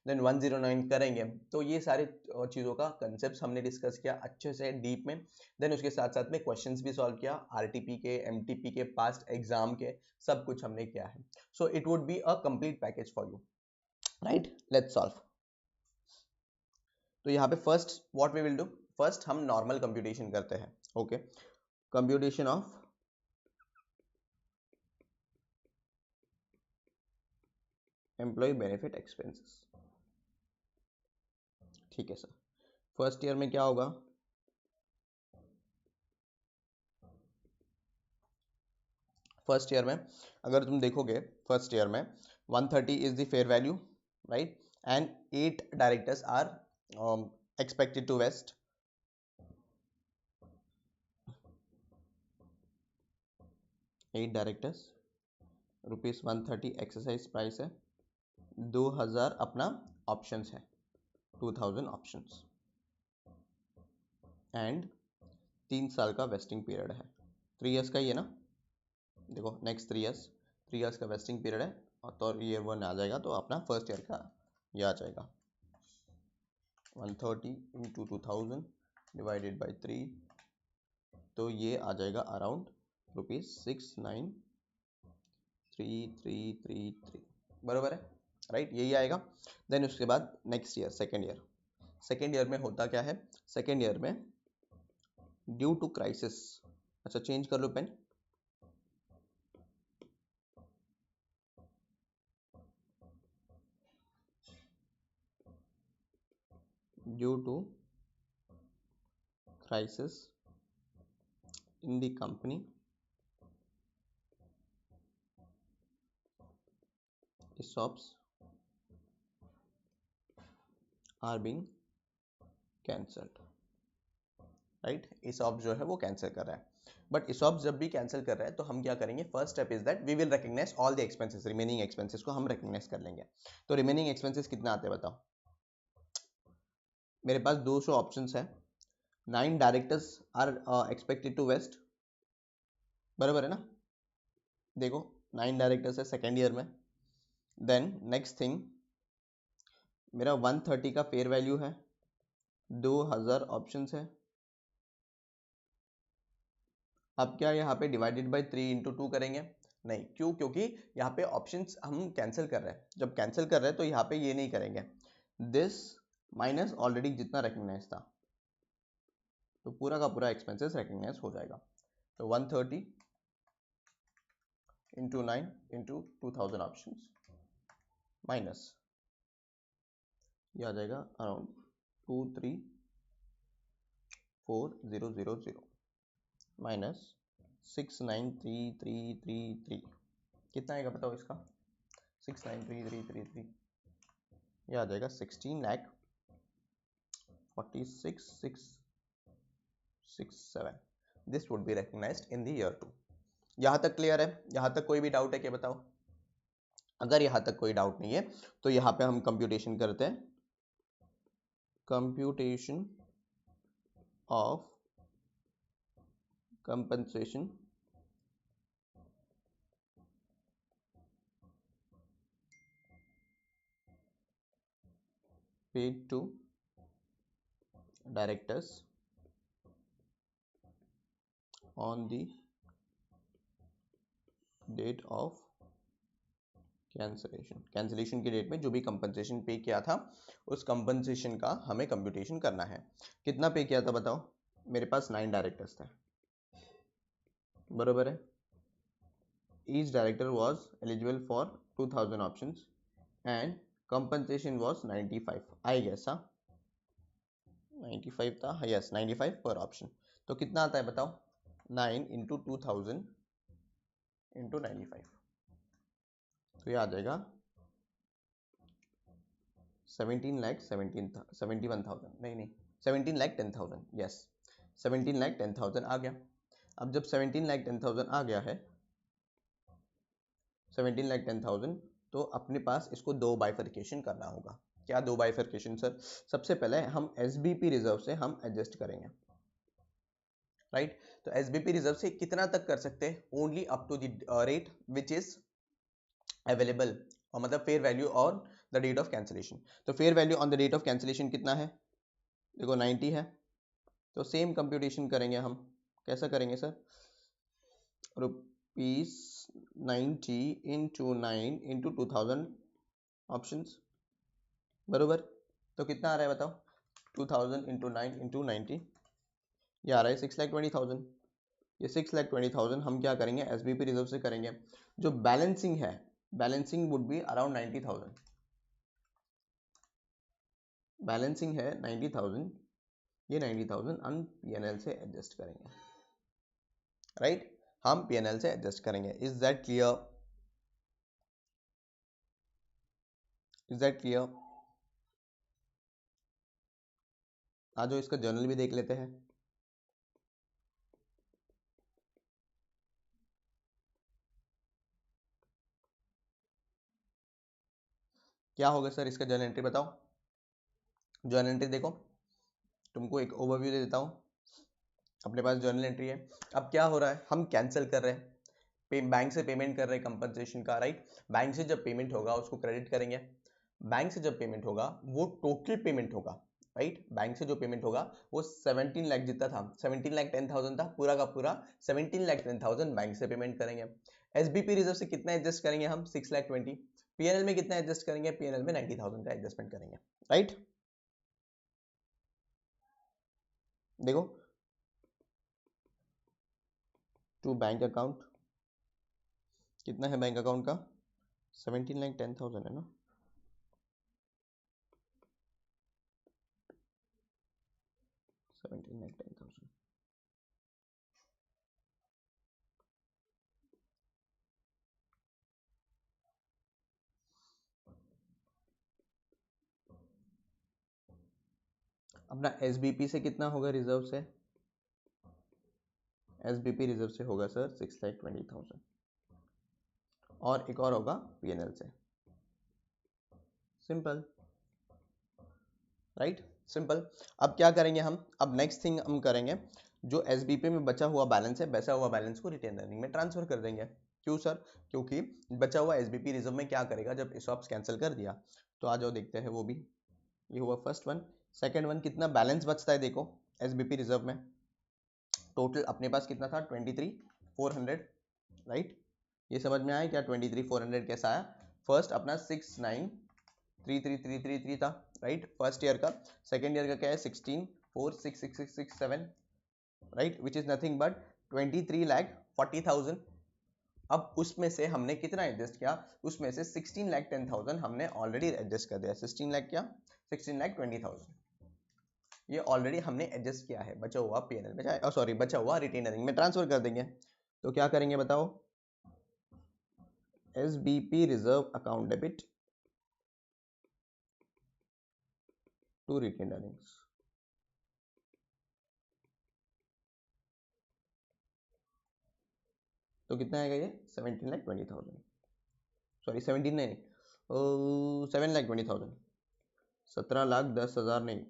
देन 109 करेंगे, तो ये सारे चीज़ों का कंसेप्ट हमने डिस्कस किया अच्छे से डीप में। देन उसके साथ साथ में क्वेश्चंस भी सॉल्व किया, आरटीपी के, एमटीपी के, पास्ट एग्जाम के, सब कुछ हमने किया है। So it would be a complete package for you, right. Let's solve. तो यहाँ पे first what we will do, first हम नॉर्मल कंप्यूटेशन करते हैं। Okay, computation of employee benefit expenses. ठीक है सर। फर्स्ट ईयर में क्या होगा? फर्स्ट ईयर में अगर तुम देखोगे, फर्स्ट ईयर में 130 is the fair value, right, and 8 directors are expected to vest, 8 directors, rupees 130 exercise price है, 2000 अपना ऑप्शंस है, 2000 ऑप्शंस, एंड 3 साल का वेस्टिंग पीरियड है, 3 इयर्स का ही है ना, देखो नेक्स्ट 3 इयर्स का वेस्टिंग पीरियड है, और तो ईयर 1 आ जाएगा, तो अपना फर्स्ट ईयर का ये आ जाएगा 130 इंटू 2000 डिवाइडेड बाई 3, तो ये आ जाएगा अराउंड ₹69333, बराबर है, राइट, यही आएगा। देन उसके बाद नेक्स्ट ईयर सेकेंड ईयर में होता क्या है, सेकेंड ईयर में ड्यू टू क्राइसिस, अच्छा चेंज कर लो pen, due to crisis in the company, ESOPs are being cancelled, right. ESOP जो है वो कैंसिल कर रहा है, बट ESOP जब भी कैंसिल कर रहा है तो हम क्या करेंगे, first step is that we will recognise all the expenses, remaining expenses को हम रिकॉग्नाइज कर लेंगे। तो रिमेनिंग एक्सपेंसेस कितना आते हैं बताओ, मेरे पास 200 ऑप्शंस है, 9 directors are expected to vest, बराबर है ना, देखो 9 डायरेक्टर्स है सेकेंड ईयर में। देन नेक्स्ट थिंग, मेरा 130 का फेयर वैल्यू है, 2000 ऑप्शंस है। अब क्या यहाँ पे डिवाइडेड बाई 3 इंटू 2 करेंगे, नहीं, क्यों, क्योंकि यहाँ पे ऑप्शंस हम कैंसिल कर रहे हैं, जब कैंसिल कर रहे हैं तो यहाँ पे ये नहीं करेंगे, दिस माइनस ऑलरेडी जितना रिकग्नाइज था, तो पूरा का पूरा एक्सपेंसेस रिकग्नाइज हो जाएगा। तो 130 इंटू 9 इंटू 2000 ऑप्शंस माइनस ये आ जाएगा अराउंड 234000 माइनस 693333, कितना आएगा बताओ इसका, 693333, ये आ जाएगा 16,46,667, this would be recognised in the year 2। यहाँ तक क्लियर है, यहाँ तक कोई भी डाउट है क्या बताओ, अगर यहाँ तक कोई डाउट नहीं है तो यहाँ पे हम कंप्यूटेशन करते हैं, computation of compensation paid to directors on the date of cancellation के डेट में जो भी कंपनसेशन पे किया था उस कंपनसेशन का हमें कंप्यूटेशन करना है। कितना पे किया था बताओ, मेरे पास 9 डायरेक्टर्स थे, बराबर है, each director was eligible for 2000 options and compensation was 95, I guess, 95 था, यस 95 पर ऑप्शन, तो कितना आता है बताओ, 9 इंटू 2000 इंटू 95, तो ये आ जाएगा 17,71,000, नहीं 17,10,000, यस 17,10,000 आ गया। अब जब 17,10,000 आ गया है 17,10,000, तो अपने पास इसको दो बाइफर्केशन करना होगा। क्या दो बाइफर्केशन सर, सबसे पहले हम SBP रिजर्व से हम एडजस्ट करेंगे, राइट, तो SBP रिजर्व से कितना तक कर सकते हैं, only up to the rate which is available, और मतलब fair value on the date of cancellation. तो fair value on the date of cancellation कितना है, देखो 90 है, तो सेम कंप्यूटेशन करेंगे हम, कैसा करेंगे सर, ₹90 इंटू 9 इंटू 2000 ऑप्शंस, बरोबर, तो कितना आ रहा है बताओ, 2000 इंटू 9 इंटू 90, ये आ रहा है 6,20,000। ये 6,20,000 हम क्या करेंगे, SBP रिजर्व से करेंगे, जो बैलेंसिंग है, balancing would be around 90,000, balancing है 90,000, ये 90,000 हम PNL से एडजस्ट करेंगे, राइट, हम PNL से एडजस्ट करेंगे। Is that clear, is that clear, आज इसका जर्नल भी देख लेते हैं। क्या होगा सर इसका जर्नल एंट्री बताओ, जर्नल एंट्री देखो, तुमको एक ओवरव्यू दे देता हूँ, अपने पास जर्नल एंट्री है। अब क्या हो रहा है, हम कैंसिल कर रहे हैं, बैंक से पेमेंट कर रहे हैं कंपनसेशन का, राइट। बैंक से जब पेमेंट होगा उसको क्रेडिट करेंगे। बैंक से जब पेमेंट होगा वो टोटल पेमेंट होगा, राइट। बैंक से जो पेमेंट होगा वो 17 लाख जितना था, 17 लाख 10,000 था, पूरा का पूरा 17 लाख 10,000 बैंक से पेमेंट करेंगे। एसबीपी रिजर्व से कितना एडजस्ट करेंगे हम, 6 लाख 20। पीएनएल में कितना एडजस्ट करेंगे, पीएनएल में 90,000 का एडजस्टमेंट करेंगे, राइट। देखो टू बैंक अकाउंट कितना है, बैंक अकाउंट का 17 लाख 10,000 है ना, अपना एसबीपी से कितना होगा रिजर्व से, एसबीपी रिजर्व से होगा सर 6,20,000 और एक और होगा पीएनएल से, सिंपल, राइट, सिंपल। अब क्या करेंगे हम, अब नेक्स्ट थिंग हम करेंगे, जो एसबीपी में बचा हुआ बैलेंस है, बचा हुआ बैलेंस को रिटेन अर्निंग में ट्रांसफर कर देंगे। क्यों सर, क्योंकि बचा हुआ एसबीपी रिजर्व में क्या करेगा, जब ESOPs कैंसिल कर दिया तो आ जाओ देखते हैं वो भी। ये हुआ फर्स्ट वन। सेकंड वन, कितना बैलेंस बचता है देखो एसबीपी रिजर्व में, टोटल अपने पास कितना था 23,400, राइट। ये समझ में आया क्या 23,400 कैसा आया, फर्स्ट अपना 69,33,333 था, राइट, फर्स्ट ईयर का। सेकंड ईयर का क्या है 16,466,667, right, which is nothing but 23,40,000। अब उसमें से हमने कितना एडजस्ट किया, उसमें से 16,10,000 हमने ऑलरेडी एडजस्ट कर दिया, 16 लाख क्या 16,20,000, ये ऑलरेडी हमने एडजस्ट किया है, बचा हुआ पीएनएल में जाए, सॉरी बचा हुआ रिटेन अर्निंग में ट्रांसफर कर देंगे। तो क्या करेंगे बताओ, SBP reserve account debit to retain earnings, तो कितना आएगा ये 17,20,000, सॉरी 17 नहीं, 7,20,000, 17,10,000 नहीं,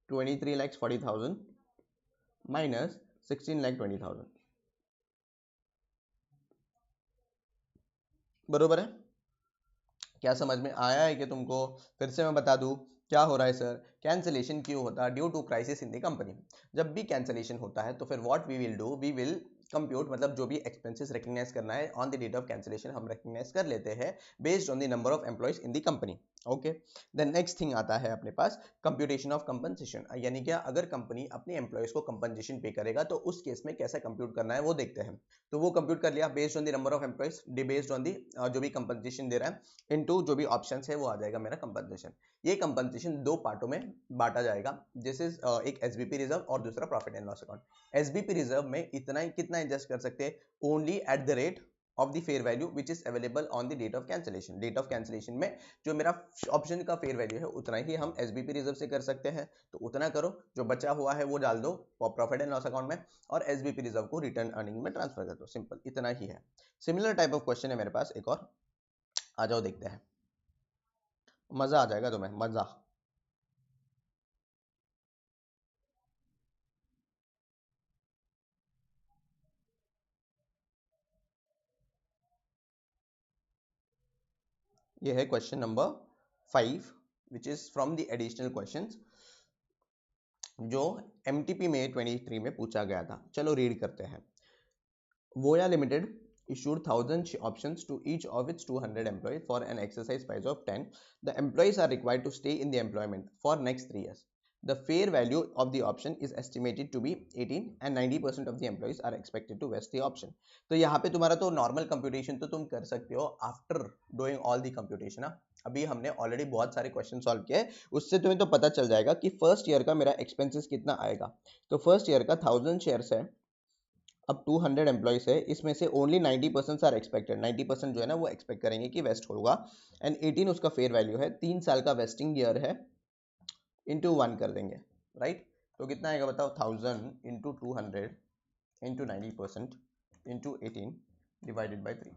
23,40,000 माइनस 16,20,000, बरोबर है। क्या समझ में आया है कि तुमको, फिर से मैं बता दूं क्या हो रहा है सर, कैंसिलेशन क्यों होता है, due to crisis in the company. जब भी कैंसिलेशन होता है तो फिर what we will do, we will compute, मतलब जो भी एक्सपेंसेस रिकग्नाइज करना है on the date of cancellation हम रिकग्नाइज कर लेते हैं based on the number of employees in the company, okay. Then next thing आता है अपने पास कंप्यूटेशन ऑफ कंपनसेशन, यानी क्या अगर कंपनी अपने एम्प्लॉयज को कंपनसेशन पे करेगा तो उस केस में कैसा कंप्यूट करना है वो देखते हैं। तो वो कंप्यूट कर लिया based on the number of employees, based on the जो भी कंपनसेशन दे रहा है इनटू जो भी ऑप्शन है वो आ जाएगा मेरा कंपनसेशन। ये कंपनसेशन दो पार्टों में बांटा जाएगा, जैसे एक एसबीपी रिजर्व और दूसरा profit and loss account. SBP reserve में इतना ही कितना एडजस्ट कर सकते हैं, only at the rate of the fair value which is available on the date of cancellation. Date of cancellation में जो मेरा ऑप्शन का फेयर वैल्यू है उतना ही हम एसबीपी रिजर्व से कर सकते हैं, तो उतना करो, जो बचा हुआ है वो डाल दो प्रॉफिट एंड लॉस अकाउंट में और एसबीपी रिजर्व को रिटर्न अर्निंग में ट्रांसफर कर दो, सिंपल इतना ही है। सिमिलर टाइप ऑफ क्वेश्चन है मेरे पास एक और, आ जाओ देखते हैं, मजा आ जाएगा तुम्हें, मजा। ये है question number 5 which is from the additional questions जो एमटीपी में 23 में पूछा गया था। चलो रीड करते हैं। वोया limited issued 1,000 options to each of its 200 employees for an exercise price of 10. The employees are required to stay in the employment for next 3 years. The fair value of the option is estimated to be 18 and 90% of the employees are expected to vest the option. तो यहाँ पे तुम्हारा तो नॉर्मल कंप्यूटेशन तो तुम कर सकते हो after doing all the computation. अभी हमने ऑलरेडी बहुत सारे क्वेश्चन सॉल्व किए, उससे तुम्हें तो पता चल जाएगा कि फर्स्ट ईयर का मेरा एक्सपेंसेस कितना आएगा। तो फर्स्ट ईयर का 1,000 शेयर्स है, अब 200 एम्प्लॉइज है, इसमें से ओनली 90% आर एक्सपेक्टेड, 90% जो है ना वो एक्सपेक्ट करेंगे कि वेस्ट होगा, एंड 18 उसका फेयर वैल्यू है, 3 साल का वेस्टिंग ईयर है, इंटू 1 कर देंगे, राइट। तो कितना आएगा बताओ, 1,000 into 200 into 90% into 18 divided by 3,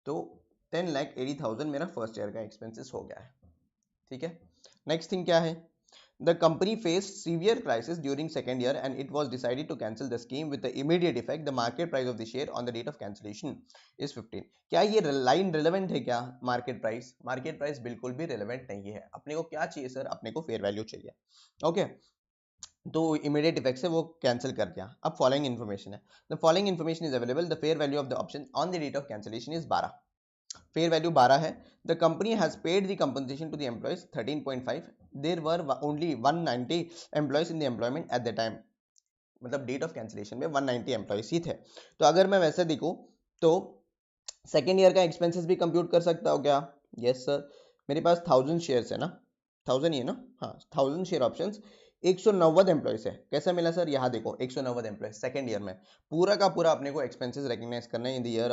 तो 10,80,000 मेरा फर्स्ट ईयर का एक्सपेंसेस हो गया है, ठीक है। नेक्स्ट थिंग क्या है, The company faced severe crisis during second year and it was decided to cancel the scheme with the immediate effect. The market price of the share on the date of cancellation is 15. क्या ये लाइन रिलेवेंट है क्या? मार्केट प्राइस बिल्कुल भी रिलेवेंट नहीं है. अपने को क्या चाहिए सर? अपने को फेयर वैल्यू चाहिए. ओके, तो इमीडिएट इफेक्ट से वो कैंसिल कर दिया. अब फॉलोइंग इन्फॉर्मेशन है. The following information is available. The fair value of the option on the date of cancellation is 12. Fair value 12 है. The company has paid the compensation to the employees 13.5. There were only 190 employees in the employment at the time. मतलब डेट ऑफ कैंसिलेशन में 190 एम्प्लॉयज ही थे. तो अगर मैं वैसे देखूं तो सेकेंड ईयर का एक्सपेंसेस भी कंप्यूट कर सकता हूं क्या? Yes sir. मेरे पास 1000 शेयर्स है ना, 1000 ही है ना, हाँ 1000 शेयर ऑप्शंस, 190 एम्प्लॉयज है. कैसा मिला सर? यहाँ देखो 190 एम्प्लॉयज सेकंड ईयर में. पूरा का पूरा अपने को एक्सपेंसेस रिकॉग्नाइज करना है इन the year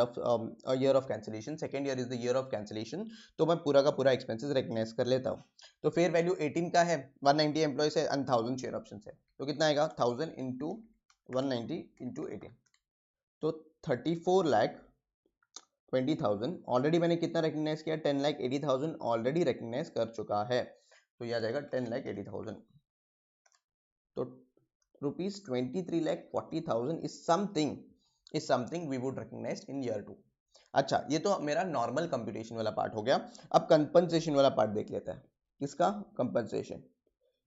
of cancellation. Second year is the year of cancellation, तो मैं पूरा का पूरा एक्सपेंसेस रिकॉग्नाइज कर लेता हूँ. तो फेयर वैल्यू 18 का है, 190 एम्प्लॉयज है एंड 1000 शेयर ऑप्शन है. तो कितना आएगा? 1000 इंटू 190 इंटू 18, तो 34,20,000. ऑलरेडी मैंने कितना रिकॉग्नाइज किया? 10,80,000 ऑलरेडी रिकॉग्नाइज कर चुका है. तो यह आ जाएगा 10,80,000. तो rupees 23,40,000 is something we would recognise in year 2. अच्छा, ये तो मेरा नॉर्मल कंप्यूटेशन वाला पार्ट हो गया. अब कंपनसेशन वाला पार्ट देख लेते हैं. किसका? कंपनसेशन.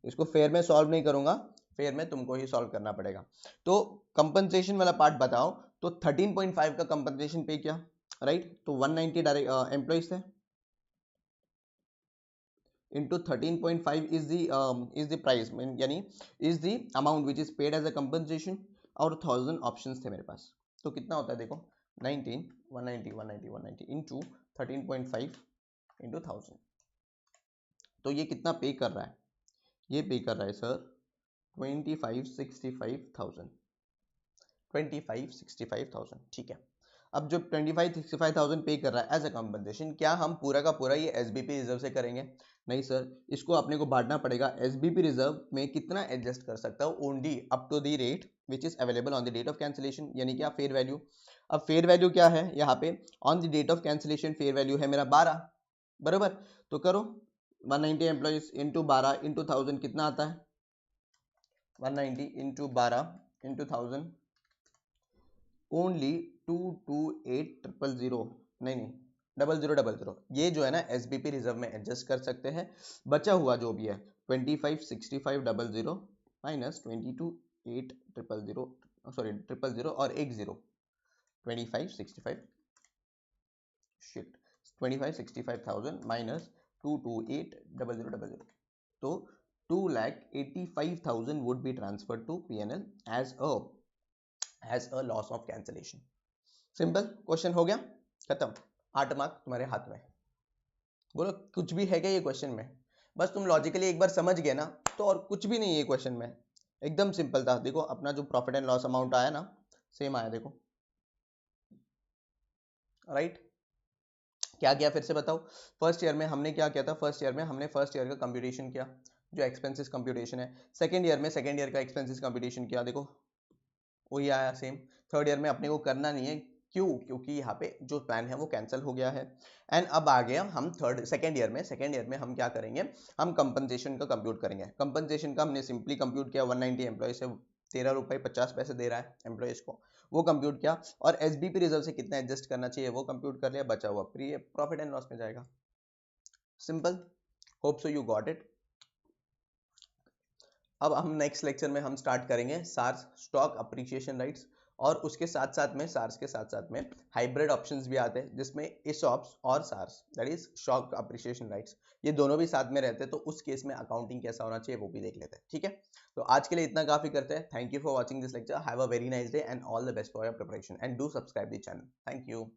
इसको फेयर में सॉल्व नहीं करूंगा, फेयर में तुमको ही सॉल्व करना पड़ेगा. तो कंपनसेशन वाला पार्ट बताओ. तो 13.5 का कंपनसेशन पे किया, राइट. तो 190 डायरेक्ट एम्प्लॉइज थे into 13.5 is the price, यानी is the amount which is paid as a compensation, और 1000 options थे मेरे पास. तो कितना होता है देखो, 19 190 190 190 into 13.5 into 1000. तो ये कितना पे कर रहा है? ये पे कर रहा है सर 25,65,000. ठीक है. अब जो 25,65,000 पे कर रहा है एज अ कंपनसेशन, क्या हम पूरा का पूरा ये एसबीपी रिजर्व से करेंगे? नहीं सर, इसको अपने को बांटना पड़ेगा. एसबीपी रिजर्व में कितना एडजस्ट कर सकता हूँ? Only up to the rate which is available on the date of cancellation, यानी क्या? Fair value. अब फेयर वैल्यू क्या है यहाँ पे? On the date of cancellation fair value है मेरा 12, बराबर. तो करो 190 एम्प्लॉइज इंटू 12 इंटू 1000 कितना आता है? 190 इंटू 12 इंटू 1000 ओनली 228,000. नहीं 0000. ये जो है ना एसबीपी रिजर्व में एडजस्ट कर सकते हैं. बचा हुआ जो भी है 25,65,000 माइनस 22,8,000, सॉरी 000 और एक 0, 25,65 शिट 25,65,000 माइनस 228,000. तो 2,85,000 would be transferred to PNL as a loss of cancellation. Simple question हो गया, खत्म. 8 मार्क तुम्हारे हाथ में. बोलो कुछ भी है क्या ये क्वेश्चन में? बस तुम लॉजिकली एक बार समझ गए ना, तो और कुछ भी नहीं है क्वेश्चन में. एकदम सिंपल था. देखो अपना जो प्रॉफिट एंड लॉस अमाउंट आया ना, सेम आया देखो, राइट. क्या किया फिर से बताओ. फर्स्ट ईयर में हमने क्या किया था? फर्स्ट ईयर में हमने फर्स्ट ईयर का कंप्यूटेशन किया, जो एक्सपेंसेस कंप्यूटेशन है. सेकंड ईयर में सेकंड ईयर का एक्सपेंसेस कंप्यूटेशन किया, देखो वही आया सेम. थर्ड ईयर में अपने को करना नहीं है. क्यों? क्योंकि यहाँ पे जो प्लान है वो कैंसिल हो गया है. एंड अब आ गया हम सेकंड ईयर में हम क्या करेंगे? हम कंपनसेशन का कंप्यूट करेंगे. कंपनसेशन का हमने सिंपली कंप्यूट किया. 190 एम्प्लॉय से 13 रुपये 50 पैसे दे रहा है एम्प्लॉयज को, वो कंप्यूट किया. और एसबीपी रिजर्व से कितना एडजस्ट करना चाहिए वो कंप्यूट कर लिया. बचा हुआ प्रॉफिट एंड लॉस में जाएगा. Simple. Hope so you got it. अब हम नेक्स्ट लेक्चर में हम स्टार्ट करेंगे सार्स, स्टॉक अप्रिसिएशन राइट्स, और उसके साथ साथ में सार्स के साथ साथ में हाइब्रिड ऑप्शंस भी आते हैं, जिसमें इसॉप्स और SARs, that is stock appreciation rights, ये दोनों भी साथ में रहते हैं. तो उस केस में अकाउंटिंग कैसा होना चाहिए वो भी देख लेते हैं. ठीक है, तो आज के लिए इतना काफी करते हैं. Thank you for watching this lecture. Have a very nice day and all the best for your preparation and do subscribe the channel. Thank you.